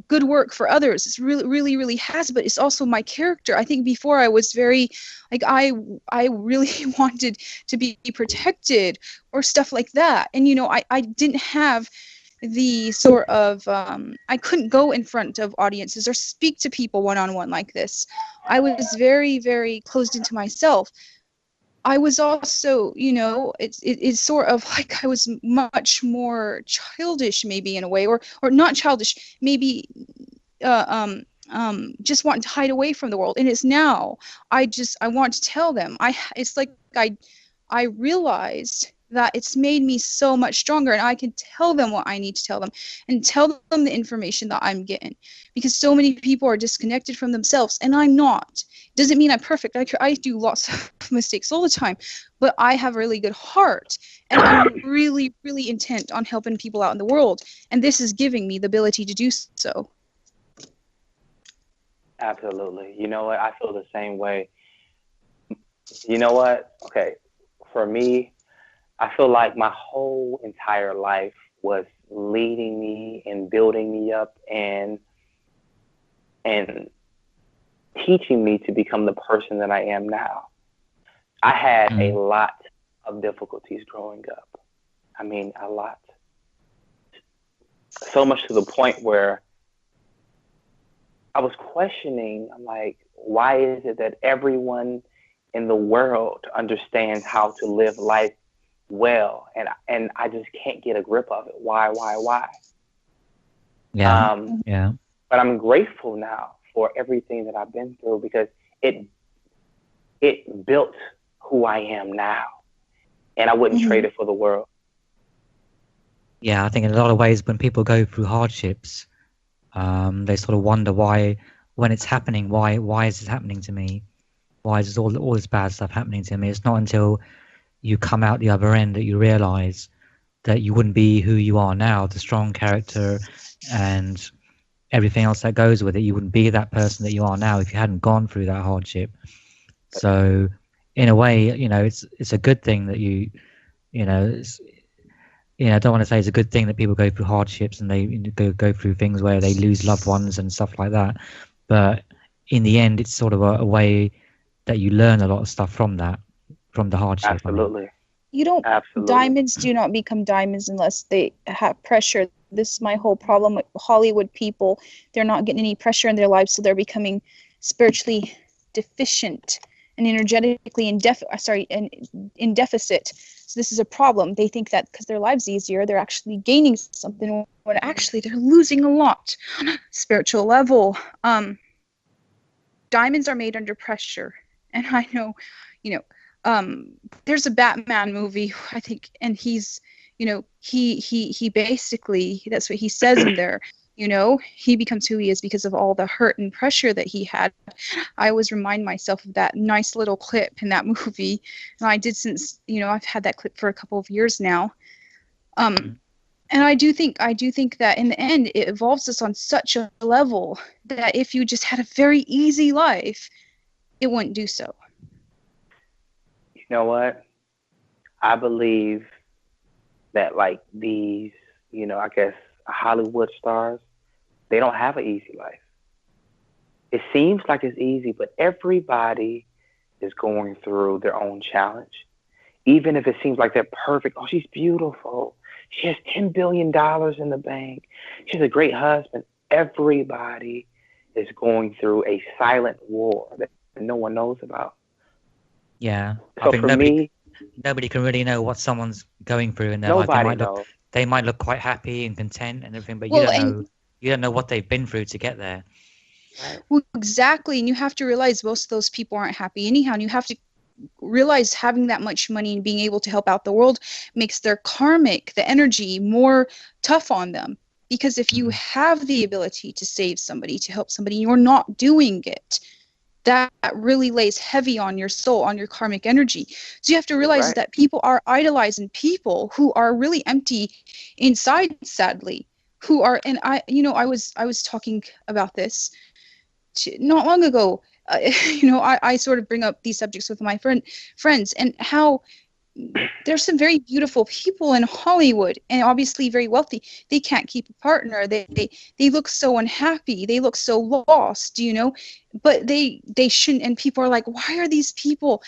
good work for others. It's really has, but it's also my character. I think before I was very, like, I really wanted to be protected or stuff like that. And, you know, I didn't have the sort of, I couldn't go in front of audiences or speak to people one-on-one like this. I was very closed into myself. I was also, you know, it's sort of like I was much more childish, maybe in a way, or not childish, maybe just wanting to hide away from the world. And it's now I want to tell them. It's like I realized that it's made me so much stronger, and I can tell them what I need to tell them and tell them the information that I'm getting, because so many people are disconnected from themselves, and I'm not. Doesn't mean I'm perfect. I do lots of mistakes all the time, but I have a really good heart, and I'm really intent on helping people out in the world, and this is giving me the ability to do so. Absolutely. You know what? I feel the same way. You know what? Okay. For me, I feel like my whole entire life was leading me and building me up and teaching me to become the person that I am now. I had a lot of difficulties growing up. I mean, a lot. So much to the point where I was questioning, I'm like, why is it that everyone in the world understands how to live life well, and I just can't get a grip of it? Why? Yeah. But I'm grateful now for everything that I've been through, because it built who I am now, and I wouldn't trade it for the world. Yeah, I think in a lot of ways when people go through hardships, they sort of wonder why, when it's happening, why is this happening to me? Why is all this bad stuff happening to me? It's not until you come out the other end that you realize that you wouldn't be who you are now, the strong character and everything else that goes with it. You wouldn't be that person that you are now if you hadn't gone through that hardship. So in a way, you know, it's a good thing that I don't want to say it's a good thing that people go through hardships and they go through things where they lose loved ones and stuff like that. But in the end, it's sort of a way that you learn a lot of stuff from the hardship. Absolutely. I mean. You don't. Absolutely. Diamonds do not become diamonds unless they have pressure. This is my whole problem with Hollywood people. They're not getting any pressure in their lives, so they're becoming spiritually deficient and energetically in deficit. So this is a problem. They think that because their lives easier, they're actually gaining something, when actually they're losing a lot on a spiritual level. Diamonds are made under pressure, and I know, there's a Batman movie, I think, and he's, he basically, that's what he says in there, he becomes who he is because of all the hurt and pressure that he had. I always remind myself of that nice little clip in that movie, and I did since, I've had that clip for a couple of years now. And I do think that in the end, it evolves us on such a level that if you just had a very easy life, it wouldn't do so. You know what? I believe that, like, these, I guess Hollywood stars, they don't have an easy life. It seems like it's easy, but everybody is going through their own challenge. Even if it seems like they're perfect. Oh, she's beautiful. She has $10 billion in the bank. She has a great husband. Everybody is going through a silent war that no one knows about. Yeah. So I think for me, nobody can really know what someone's going through in their life. They might look quite happy and content and everything, but you don't know what they've been through to get there. Well, exactly. And you have to realize most of those people aren't happy anyhow. And you have to realize having that much money and being able to help out the world makes their karmic, the energy, more tough on them. Because if you have the ability to save somebody, to help somebody, you're not doing it, that really lays heavy on your soul, on your karmic energy. So you have to realize that people are idolizing people who are really empty inside, sadly, who are, and I was talking about this not long ago. I sort of bring up these subjects with my friends, and how there's some very beautiful people in Hollywood, and obviously very wealthy. They can't keep a partner. They look so unhappy. They look so lost, but they shouldn't. And people are like, why are these people?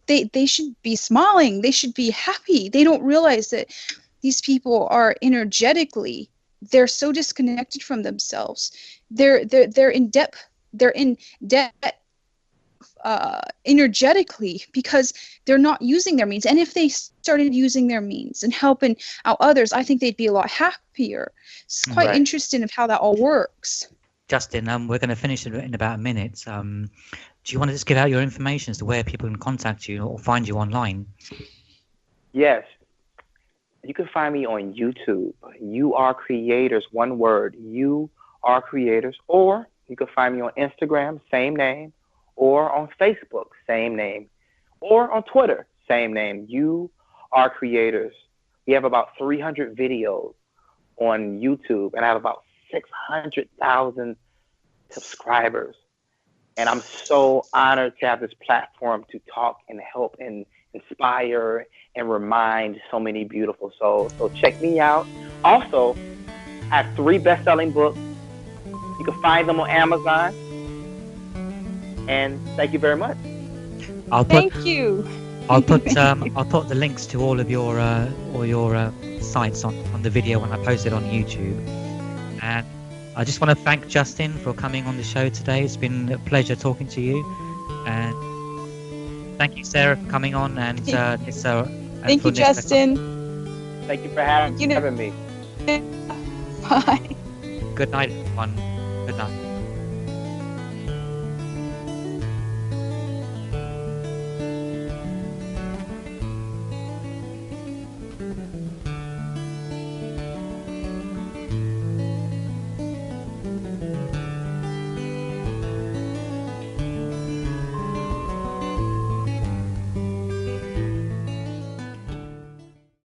They should be smiling. They should be happy. They don't realize that these people are energetically, they're so disconnected from themselves. They're in debt. They're in debt energetically, because they're not using their means. And if they started using their means and helping out others, I think they'd be a lot happier. It's quite interesting of how that all works. Justin, we're going to finish in about a minute. Do you want to just give out your information as to where people can contact you or find you online? Yes. You can find me on YouTube. You Are Creators, one word. You Are Creators. Or you can find me on Instagram, same name. Or on Facebook, same name. Or on Twitter, same name. You Are Creators. We have about 300 videos on YouTube, and I have about 600,000 subscribers. And I'm so honored to have this platform to talk and help and inspire and remind so many beautiful souls. So check me out. Also, I have 3 best-selling books. You can find them on Amazon. And thank you very much. Thank you. I'll put the links to all your sites on the video when I post it on YouTube. And I just want to thank Justin for coming on the show today. It's been a pleasure talking to you. And thank you, Sarah, for coming on. And Nyssa. Thank you, Justin. Thank you for having me. Bye. Good night, everyone. Good night.